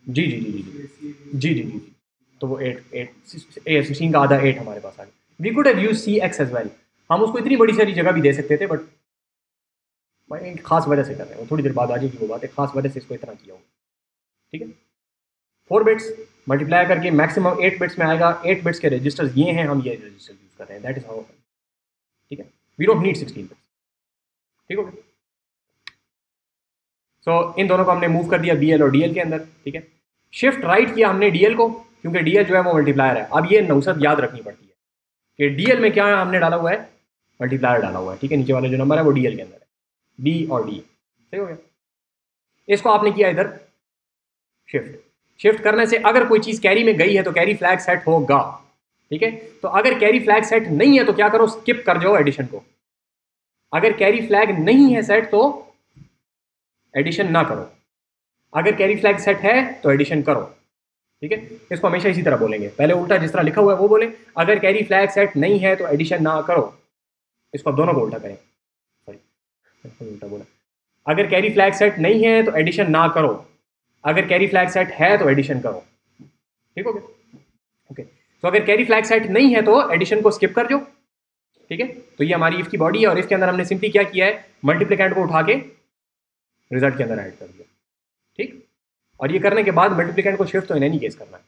जी जी जी जी जी जी जी जी। तो वो 16 का आधा 8 हमारे पास आ गया। We could have use C X as well. हम उसको इतनी बड़ी सारी जगह भी दे सकते थे, बट एक खास वजह से कर रहे हैं, थोड़ी देर बाद आ जाएगी वो बात, एक खास वजह से इसको इतना किया होगा। ठीक है, 4 बिट्स मल्टीप्लाई करके मैक्सिमम 8 बिट्स में आएगा। 8 बिट्स के रजिस्टर्स ये हैं, हम ये रजिस्टर यूज कर रहे हैं, दैट इज हाउ। ठीक है, वी डोंट नीड 16 बिट्स। ठीक हो गया। सो इन दोनों को हमने मूव कर दिया BL और DL के अंदर। ठीक है, शिफ्ट राइट किया हमने DL को, क्योंकि DL जो है वो मल्टीप्लायर है। अब ये नौसत याद रखनी पड़ती है कि DL में क्या है, हमने डाला हुआ है मल्टीप्लायर डाला हुआ है। ठीक है, नीचे वाला जो नंबर है वो DL के अंदर है, B और D। सही हो गया। इसको आपने किया इधर शिफ्ट करने से अगर कोई चीज़ कैरी में गई है तो कैरी फ्लैग सेट होगा। ठीक है, तो अगर कैरी फ्लैग सेट नहीं है तो क्या करो, स्किप कर जाओ एडिशन को। अगर कैरी फ्लैग नहीं है सेट तो एडिशन ना करो, अगर कैरी फ्लैग सेट है तो एडिशन करो। ठीक है, इसको हमेशा इसी तरह बोलेंगे, पहले उल्टा जिस तरह लिखा हुआ है वो बोले, अगर कैरी फ्लैग सेट नहीं है तो एडिशन ना करो। इसको आप दोनों को उल्टा करें, सॉरी उल्टा बोला। अगर कैरी फ्लैग सेट नहीं है तो एडिशन ना करो, अगर कैरी फ्लैग सेट है तो एडिशन करो। ठीक हो गया। ओके, तो अगर कैरी फ्लैग सेट नहीं है तो एडिशन को स्किप कर दो। ठीक है, तो ये हमारी इफ की बॉडी है, और इसके अंदर हमने सिंपली क्या किया है, मल्टीप्लिकेंट को उठा के रिजल्ट के अंदर ऐड कर दिया। ठीक, और ये करने के बाद मल्टीप्लिकेंट को शिफ्ट तो इन एनी केस करना है,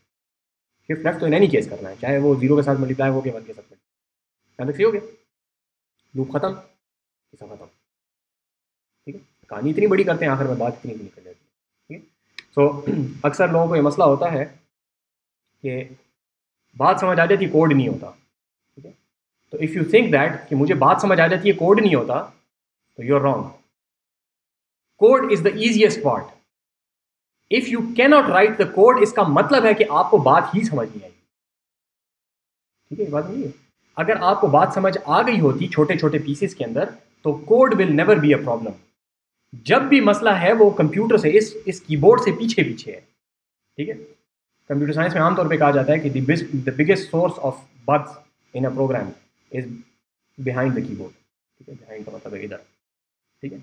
शिफ्ट लेफ्ट तो इन एनी केस करना है, चाहे वो 0 के साथ मल्टीप्लाई हो गया 1 के साथ मल्टीप्लाई। सही हो गया, लूप खत्म, किस्सा खत्म। ठीक है, कहानी इतनी बड़ी करते हैं, आखिर में बात इतनी भी निकल जाती है। ठीक है, सो अक्सर लोगों को ये मसला होता है कि बात समझ आ जाती, कोड नहीं होता। ठीक है, तो इफ़ यू थिंक दैट कि मुझे बात समझ आ जाती है, कोड नहीं होता, तो you are wrong. Code is the easiest part. If you can not write the code, इसका मतलब है कि आपको बात ही समझ नहीं आई। ठीक है, बात नहीं है। अगर आपको बात समझ आ गई होती छोटे छोटे पीसेस के अंदर, तो code will never be a problem. जब भी मसला है वो कंप्यूटर से, इस कीबोर्ड से पीछे पीछे है। ठीक है, कंप्यूटर साइंस में आमतौर पे कहा जाता है कि the biggest source of bugs in a program is behind the keyboard. ठीक है, बिहाइंड का मतलब है इधर। ठीक है,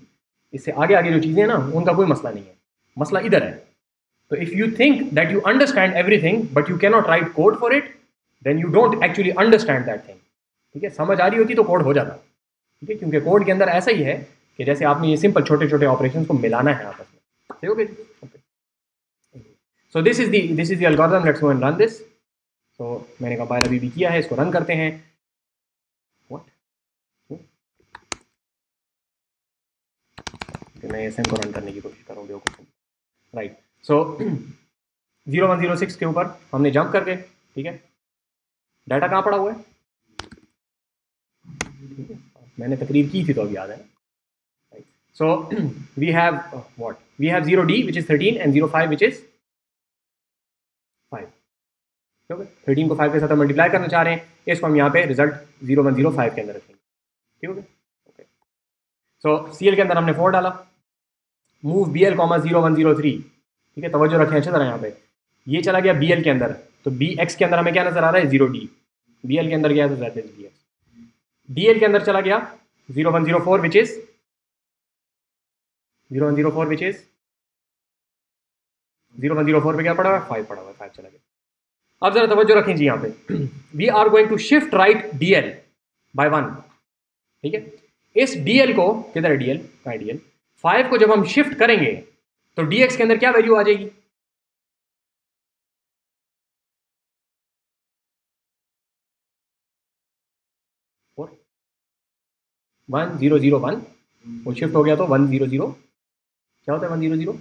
इससे आगे आगे जो चीज़ें हैं ना, उनका कोई मसला नहीं है, मसला इधर है। तो if you think that you understand everything but you can not write code for it, then you don't actually understand that thing. ठीक है, समझ आ रही होती तो कोड हो जाता। ठीक है, क्योंकि कोड के अंदर ऐसा ही है कि जैसे आपने ये सिंपल छोटे छोटे ऑपरेशंस को मिलाना है आपस में। सही हो गया। Okay, so this is the algorithm, let's go and run this. तो मैंने कंपाइल अभी भी किया है, इसको रन करते हैं। मैं एसएम को रन करने की कोशिश करूँगी। राइट, सो 0106 के ऊपर हमने जंप करके, ठीक है, डाटा कहाँ पड़ा हुआ है, मैंने तकरीर की थी तो अब याद है। So we have what, we have 0D which is 13 and 05 which is 5। 13 को 5 के साथ हम मल्टीप्लाई करना चाह रहे हैं, इसको हम यहाँ पे रिजल्ट 0105 के अंदर रखेंगे। ठीक है, ओके। सो CL के अंदर हमने 4 डाला, मूव BL, 0103। ठीक है, तवज्जो रखें अच्छी तरह यहाँ पे, ये चला गया BL के अंदर, तो BX के अंदर हमें क्या नजर आ रहा है, 0D। BL के अंदर गया तो Z इज BX। DL के अंदर चला गया 0104 विच इज 0104 विच इज 0104 पे क्या पड़ा हुआ है, 5 पड़ा हुआ है, 5 चला गया। अब जरा तवज्जो रखें जी यहाँ पे, we are going to shift right DL by 1। ठीक है, इस DL को, किधर है DL, कहाँ है DL, 5 को जब हम शिफ्ट करेंगे तो DX के अंदर क्या वैल्यू आ जाएगी, 1001। वो शिफ्ट हो गया तो 100, क्या होता है 100,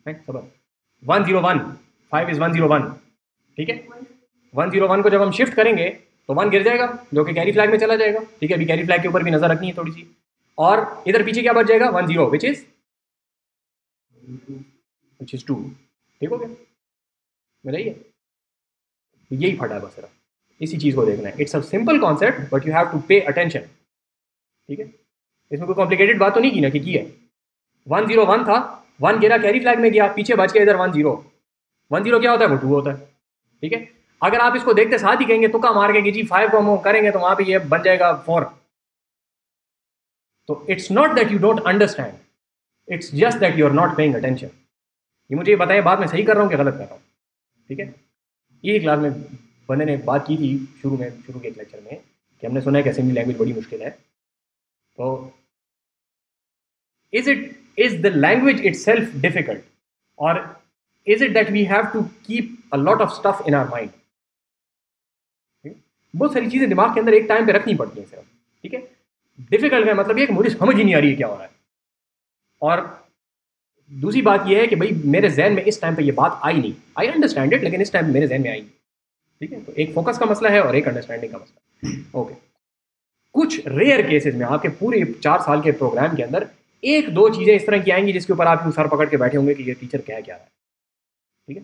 सबर 101, 5 इज 101। ठीक है, 101 को जब हम शिफ्ट करेंगे तो 1 गिर जाएगा, जो कि कैरी फ्लैग में चला जाएगा। ठीक है, अभी कैरी फ्लैग के ऊपर भी नजर रखनी है थोड़ी सी, और इधर पीछे क्या बच जाएगा, 10 विच इज 2। ठीक हो गया, बताइए, यही फटा है बस, सिर्फ इसी चीज को देखना है। It's a simple concept but you have to pay attention. ठीक है, इसमें कोई कॉम्प्लिकेटेड बात तो नहीं की ना, कि है 101 था, 1 गिरा कैरी फ्लैग में गया, पीछे बच के इधर 1 0, 1 0 क्या होता है, वो 2 होता है, ठीक है। अगर आप इसको देखते साथ ही कहेंगे तुक्का मार के कि जी 5 को हम करेंगे तो वहां पे ये बन जाएगा 4। तो it's not that you don't understand, it's just that you are not paying attention. ये मुझे बताएं बाद में सही कर रहा हूँ कि गलत कर रहा हूँ, ठीक है। ये क्लास में बंदे ने बात की थी शुरू के एक लेक्चर में कि हमने सुना है कि असेंबली लैंग्वेज बड़ी मुश्किल है। तो is the language itself difficult, or is it that we have to keep a lot of stuff in our mind? बहुत सारी चीजें दिमाग के अंदर एक टाइम पे रखनी पड़ती हैं सिर्फ, ठीक है। डिफिकल्ट है मतलब ये कि मुझे समझ ही नहीं आ रही है क्या हो रहा है, और दूसरी बात यह है कि भाई मेरे जहन में इस टाइम पे ये बात आई नहीं, आई अंडरस्टैंड इट लेकिन इस टाइम मेरे जहन में आई नहीं, ठीक है। तो एक फोकस का मसला है और एक अंडरस्टैंडिंग का मसला, ओके। कुछ रेयर केसेस में आपके पूरे 4 साल के प्रोग्राम के अंदर 1-2 चीजें इस तरह की आएंगी जिसके ऊपर आप सर पकड़ के बैठे होंगे कि ये टीचर क्या रहा है, ठीक है।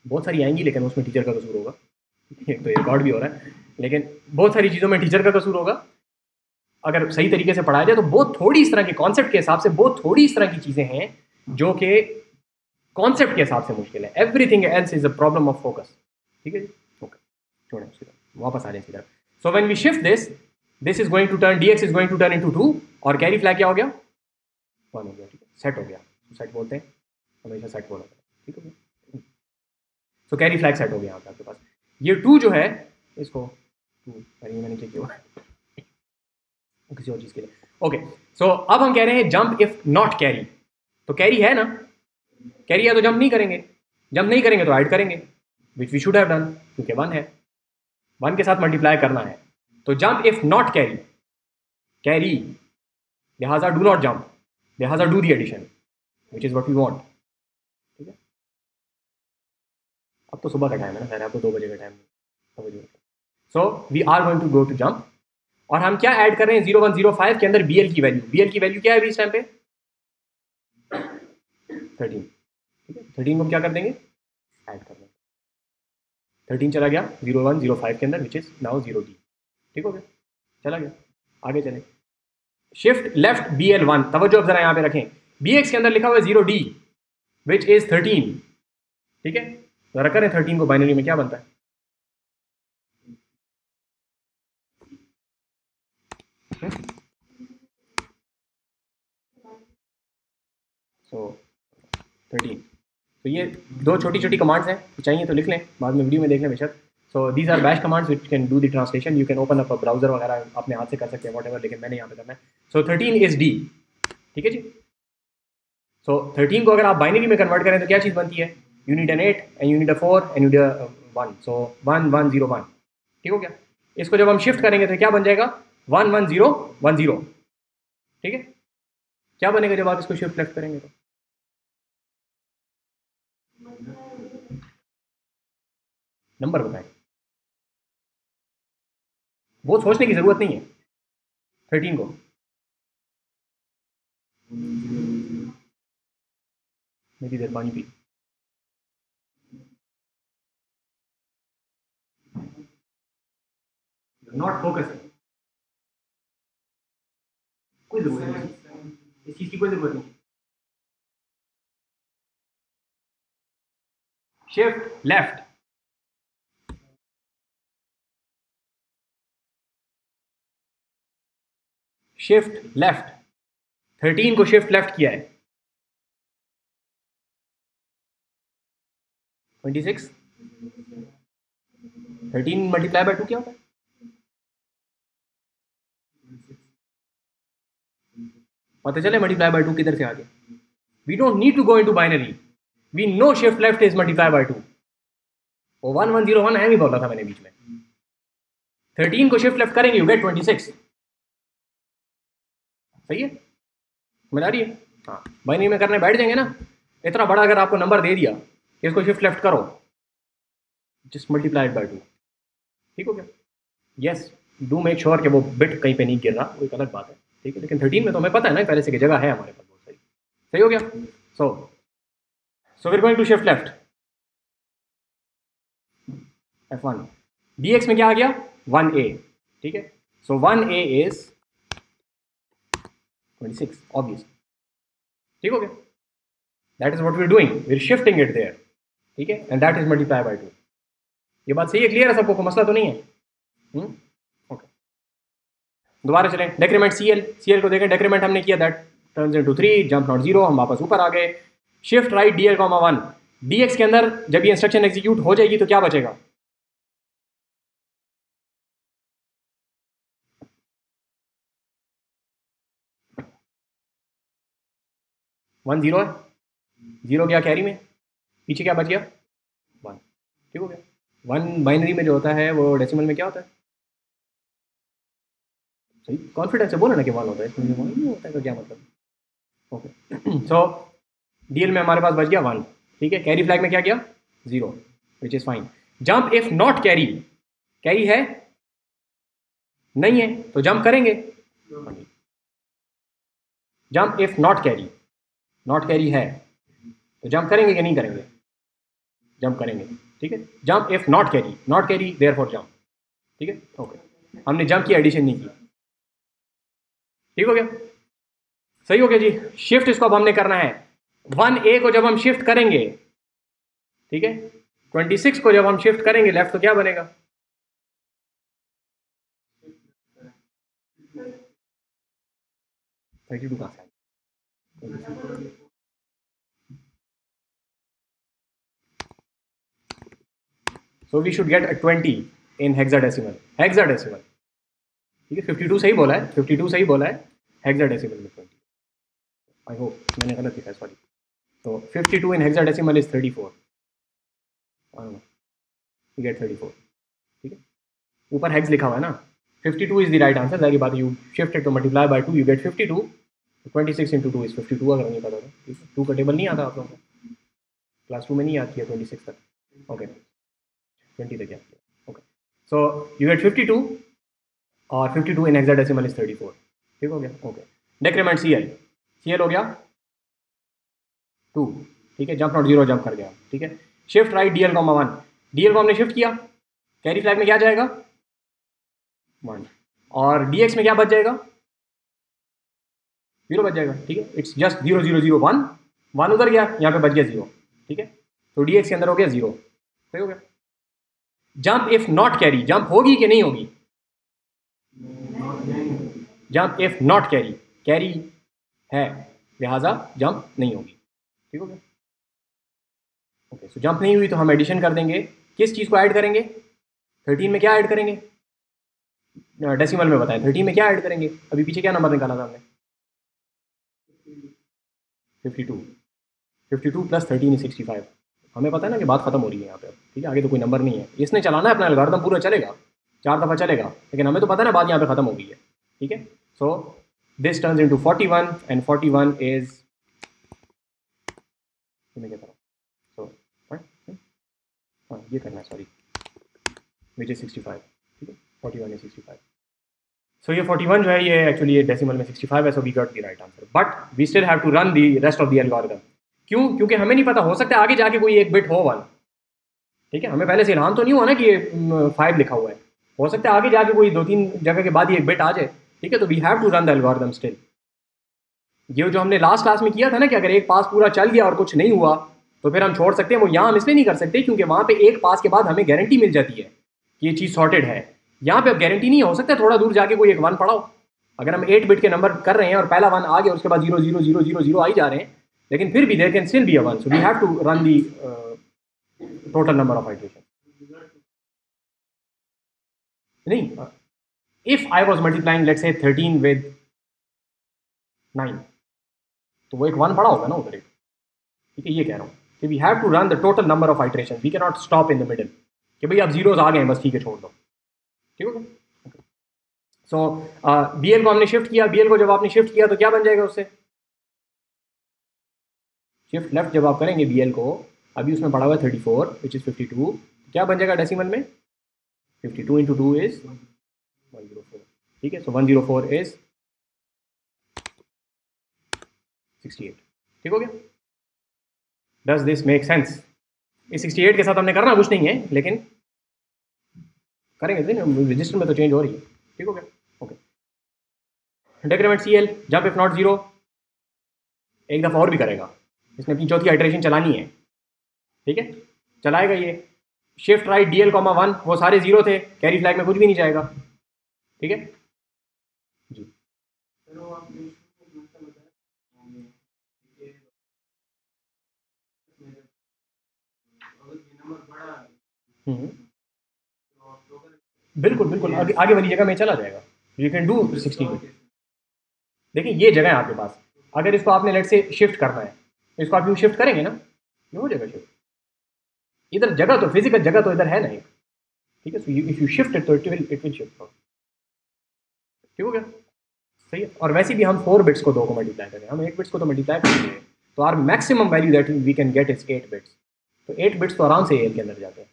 बहुत सारी आएंगी लेकिन उसमें टीचर का कसूर होगा, तो ये रिकॉर्ड भी हो रहा है, लेकिन बहुत सारी चीज़ों में टीचर का कसूर होगा। अगर सही तरीके से पढ़ाया जाए तो बहुत थोड़ी इस तरह के कॉन्सेप्ट के हिसाब से बहुत थोड़ी इस तरह की चीज़ें हैं जो कि कॉन्सेप्ट के हिसाब से मुश्किल है। Everything else is a problem of focus, ठीक है जी, ओके। छोड़ें उसकी तरफ, वापस आ जाए इसकी तरफ। So when we shift this is going to turn, dx is going to turn into 2 और कैरी फ्लैग क्या हो गया, 1 हो गया, ठीक है, सेट हो गया। सेट बोलते हैं हमेशा, सेट बोला जाता है, ठीक है। सो कैरी फ्लैग सेट हो गया यहाँ पे आपके पास। ये 2 जो है इसको 2 मैंने क्या किया किसी और चीज़ के लिए, ओके। सो अब हम कह रहे हैं जंप इफ नॉट कैरी, तो कैरी है ना, कैरी है तो जंप नहीं करेंगे, जंप नहीं करेंगे तो ऐड करेंगे, which we should have done क्योंकि 1 है, 1 के साथ मल्टीप्लाई करना है। तो jump if not carry, carry लिहाजा डू नॉट जंप, लिहाजा do the addition which is what we want, ठीक है। अब तो सुबह का टाइम है ना, खैर आपको 2 बजे का टाइम है। So we are going to go to jump, और हम क्या ऐड कर रहे हैं 0105 के अंदर BL की वैल्यू, BL की वैल्यू क्या है अभी इस टाइम पे 13, ठीक है। 13 को हम क्या कर देंगे, ऐड कर देंगे, 13 चला गया 0105 के अंदर विच इज नाउ 0D, ठीक हो गया, चला गया। आगे चले, शिफ्ट लेफ्ट BL1, तवज्जो अब जरा यहाँ पे रखें, BX के अंदर लिखा हुआ है 0D विच इज 13, ठीक है। जरा करें 13 को बाइनरी में क्या बनता है, सो 13। तो ये 2 छोटी छोटी कमांड्स हैं, चाहिए तो लिख लें, बाद में वीडियो में देख लें बेशक। So these are bash commands which can do the translation, you can open up a browser वगैरह अपने हाथ से कर सकते हैं वॉट एवर, लेकिन मैंने यहाँ पे करना है। सो 13 इज D, ठीक है जी। सो 13 को अगर आप बाइनरी में कन्वर्ट करें तो क्या चीज़ बनती है, you need an 8 and you need a 4 and you need a 1, सो 1 1 0 1, ठीक हो गया। इसको जब हम शिफ्ट करेंगे तो क्या बन जाएगा 1 1 0 1 0, ठीक है। क्या बनेगा जब आप इसको शिफ्ट लेफ्ट करेंगे तो, नंबर बताएं, वो सोचने की जरूरत नहीं है 13 को, मेरी देर पानी पी, नॉट फोकस, कोई जरूरत नहीं इस चीज की, कोई जरूरत नहीं। शिफ्ट लेफ्ट, शिफ्ट लेफ्ट, 13 को शिफ्ट लेफ्ट किया है 26, 13 मल्टीप्लाई बाय 2 क्या होता है, पता चले मल्टीप्लाई बाय 2 किधर से आ गया। We don't need to go into binary, we know shift left is multiply by 2, वो 1 1 0 1 है, भी बोला था मैंने बीच में। 13 को शिफ्ट लेफ्ट करेंगे यू गेट 26, सही है, समझ आ रही है। हाँ, बाइनरी में करने बैठ जाएंगे ना, इतना बड़ा अगर आपको नंबर दे दिया कि इसको शिफ्ट लेफ्ट करो, जस्ट मल्टीप्लाइड बाय 2, ठीक हो गया। यस, डू मेक श्योर कि वो बिट कहीं पे नहीं गिर रहा, वो एक अलग बात है, ठीक है। लेकिन 13 में तो हमें पता है ना पहले से कि जगह है हमारे पास बहुत सारी, सही हो गया। So we are going to shift left F1, dx में क्या आ गया 1a, ठीक है। सो 1a इज 26 ऑब्वियस, ठीक हो गया, that is what we are doing, we are shifting it there, ठीक है, and that is multiply by 2। ये बात सही है, क्लियर है सबको, कोई मसला तो नहीं है? ओके, दोबारा चलें, डेक्रीमेंट सीएल को देखें, डेक्रीमेंट हमने किया, that turns into 3, jump not 0, हम वापस ऊपर आ गए, शिफ्ट राइट DL, 1, DX के अंदर जब ये इंस्ट्रक्शन एग्जीक्यूट हो जाएगी तो क्या बचेगा? वन जीरो है, जीरो गया कैरी में, पीछे क्या बच गया? 1, ठीक हो गया। 1 बाइनरी में जो होता है वो डेसिमल में क्या होता है? सही कॉन्फिडेंस से बोला ना कि 1 होता है, इसमें 1 नहीं होता है तो क्या मतलब? ओके, सो DL में हमारे पास बच गया 1, ठीक है, कैरी फ्लैग में क्या किया? 0, which is fine. Jump if not carry, carry है नहीं है तो जंप करेंगे, jump if not carry, not carry है तो जंप करेंगे कि नहीं करेंगे? जंप करेंगे, ठीक है, jump if not carry, not carry therefore jump, ठीक है, ओके, हमने जंप की एडिशन नहीं की, ठीक हो गया, सही हो गया जी। शिफ्ट इसको अब हमने करना है, 1A को जब हम शिफ्ट करेंगे, ठीक है, 26 को जब हम शिफ्ट करेंगे लेफ्ट तो क्या बनेगा? So we should get a 20 in hexadecimal, ठीक है, 52 सही बोला है, 52 सही बोला है, हेक्साडेसिमल में 20, आई होप मैंने गलत लिखा है, सॉरी। तो 52 इन हेक्साडेसिमल इज 34, यू गेट 34, ठीक है, ऊपर हेक्स लिखा हुआ है ना, 52 इज द राइट आंसर, जारी बात, you shift it to multiply by 2, you get 52, 26 into 2 is 52, अगर नहीं पता तो, ठीक है, 2 का टेबल नहीं आता आप लोगों को, क्लास 2 में नहीं याद किया 26 तक, ओके, 20 तक याद किया, ओके, सो यू गेट 52 और 52 इन हेक्साडेसिमल इज 34, ठीक हो गया, ओके, डेक्रीमेंट CL हो गया 2, ठीक है, जंप नॉट 0, जंप कर गया, ठीक है, शिफ्ट राइट DL, 1, DL को हमने शिफ्ट किया, कैरी फ्लैग में क्या जाएगा? 1, और DX में क्या बच जाएगा? 0 बच जाएगा, ठीक है, इट्स जस्ट 0 0 0 1, 1 उधर गया, यहाँ पे बच गया 0, ठीक है, तो DX के अंदर हो गया 0, सही हो गया। Jump if not carry, jump होगी कि नहीं होगी? Jump if not carry, carry है लिहाजा जंप नहीं होगी, ठीक हो गया, ओके, सो जंप नहीं हुई तो हम एडिशन कर देंगे, किस चीज़ को ऐड करेंगे? 13 में क्या ऐड करेंगे? डेसिमल में बताएं, 13 में क्या ऐड करेंगे? अभी पीछे क्या नंबर निकाला था हमने? 52, 52 प्लस 13 इज 65, हमें पता है ना कि बात खत्म हो रही है यहाँ पे, ठीक है, आगे तो कोई नंबर नहीं है, इसने चलाना है अपना एल्गोरिथम, पूरा चलेगा, 4 दफ़ा चलेगा, लेकिन हमें तो पता है ना बात यहाँ पे खत्म हो गई है, ठीक है, so this turns into 41 and 41 is, so ये करना है, सॉरी, विच इज 65, ठीक है, 41 इज 65, सो ये 41 जो है ये एक्चुअली ये डेसिमल में 65 है, so we got the right answer, but we still have to run the rest of the algorithm, क्यों? क्योंकि हमें नहीं पता, हो सकता है आगे जाके कोई एक बिट हो 1, ठीक है, हमें पहले से इल्हाम तो नहीं हुआ ना कि ये 5 लिखा हुआ है, हो सकता है आगे जाके कोई 2-3 जगह के बाद ये एक बिट आ जाए, ठीक है, तो we have to run the algorithm still. ये जो हमने लास्ट क्लास में किया था ना कि अगर एक पास पूरा चल गया और कुछ नहीं हुआ तो फिर हम छोड़ सकते हैं, वो यहाँ हम इसलिए नहीं कर सकते क्योंकि वहाँ पे एक पास के बाद हमें गारंटी मिल जाती है कि ये चीज़ सॉर्टेड है, यहाँ पे अब गारंटी नहीं हो सकता, थोड़ा दूर जाके कोई एक 1 पढ़ाओ, अगर हम 8 बिट के नंबर कर रहे हैं और पहला 1 आ गया उसके बाद 0 0 0 0 0 आई जा रहे हैं, लेकिन फिर भी there can still be a 1, so we have to run the total number of iteration. नहीं, if I was multiplying let's say 13 with 9 तो वो एक 1 पड़ा होगा ना उधर एक, ठीक है, ये कह रहा हूँ कि we have to run the total number of iteration, we can not stop in the middle कि भाई अब जीरोज आ गए हैं बस ठीक है छोड़ दो, ठीक है, सो BL को हमने शिफ्ट किया, BL को जब आपने शिफ्ट किया तो क्या बन जाएगा उससे? शिफ्ट लेफ्ट जब आप करेंगे BL को, अभी उसमें पड़ा हुआ है 34 विच इज़ 52, क्या बन जाएगा डेसिमल में? 52 इंटू 2 इज 104, ठीक है, सो 104 इज 68, ठीक हो गया। Does this make sense? इस 68 के साथ हमने करना कुछ नहीं है, लेकिन करेंगे रजिस्टर में तो चेंज हो रही है, ठीक हो गया, okay, decrement CL, jump if not 0 एक दफ़ा और भी करेगा, इसने अपनी चौथी आइटरेशन चलानी है, ठीक है, चलाएगा ये shift right D L comma 1, वो सारे जीरो थे, कैरी फ्लैग में कुछ भी नहीं जाएगा, ठीक है जी। हम्म, बिल्कुल बिल्कुल आगे आगे वाली जगह में चला जाएगा, यू कैन डू 16 बिट। देखिए ये जगह है आपके पास, अगर इसको आपने लेट से शिफ्ट करना है, इसको आप यूँ शिफ्ट करेंगे ना, ये हो जाएगा शिफ्ट, इधर जगह तो फिजिकल जगह तो इधर है ना एक, ठीक है, so if you shift it तो इट विल शिफ्ट, ठीक हो गया, सही है। और वैसे भी हम 4 बिट्स को 2 को मल्टीप्लाई करें, हम 8 बिट्स को तो मल्टीप्लाई करेंगे, तो our maximum value that we can get is 8 bits, तो 8 बिट्स तो आराम से एल के अंदर जाते हैं,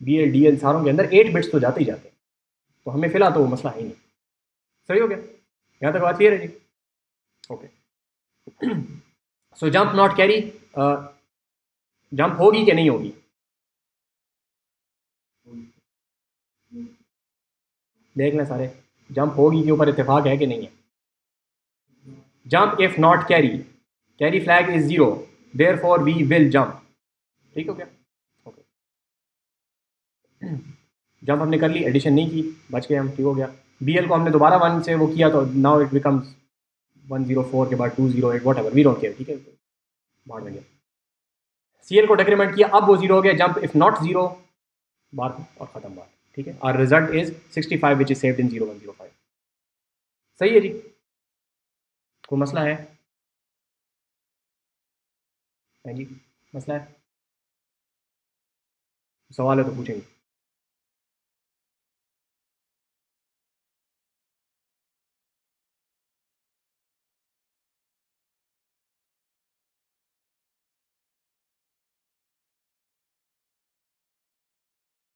बी एल डी एल सारों के अंदर 8 बिट्स तो जाते ही जाते हैं, तो हमें फिलहाल तो वो मसला है ही नहीं, सही हो गया, यहाँ तक बात क्लियर है जी, okay. So jump not carry, jump होगी कि नहीं होगी, देख लें सारे, जंप होगी के ऊपर इत्तेफाक है कि नहीं है, jump if not carry, carry flag is zero, therefore we will jump, ठीक हो गया, ओके। जंप हमने कर ली, एडिशन नहीं की, बच गए हम, ठीक हो गया। बी एल को हमने दोबारा 1 से वो किया, तो नाउ इट बिकम्स 104 के बाद 208 whatever we don't care, ठीक है, बाहर में गया। सी एल को डिक्रीमेंट किया, अब वो जीरो हो गया, जंप इफ नॉट जीरो, बात और खत्म बात, ठीक है, और result is 65 which is saved in 0105, सही है जी, कोई मसला है जी, मसला है, सवाल है तो पूछेंगे।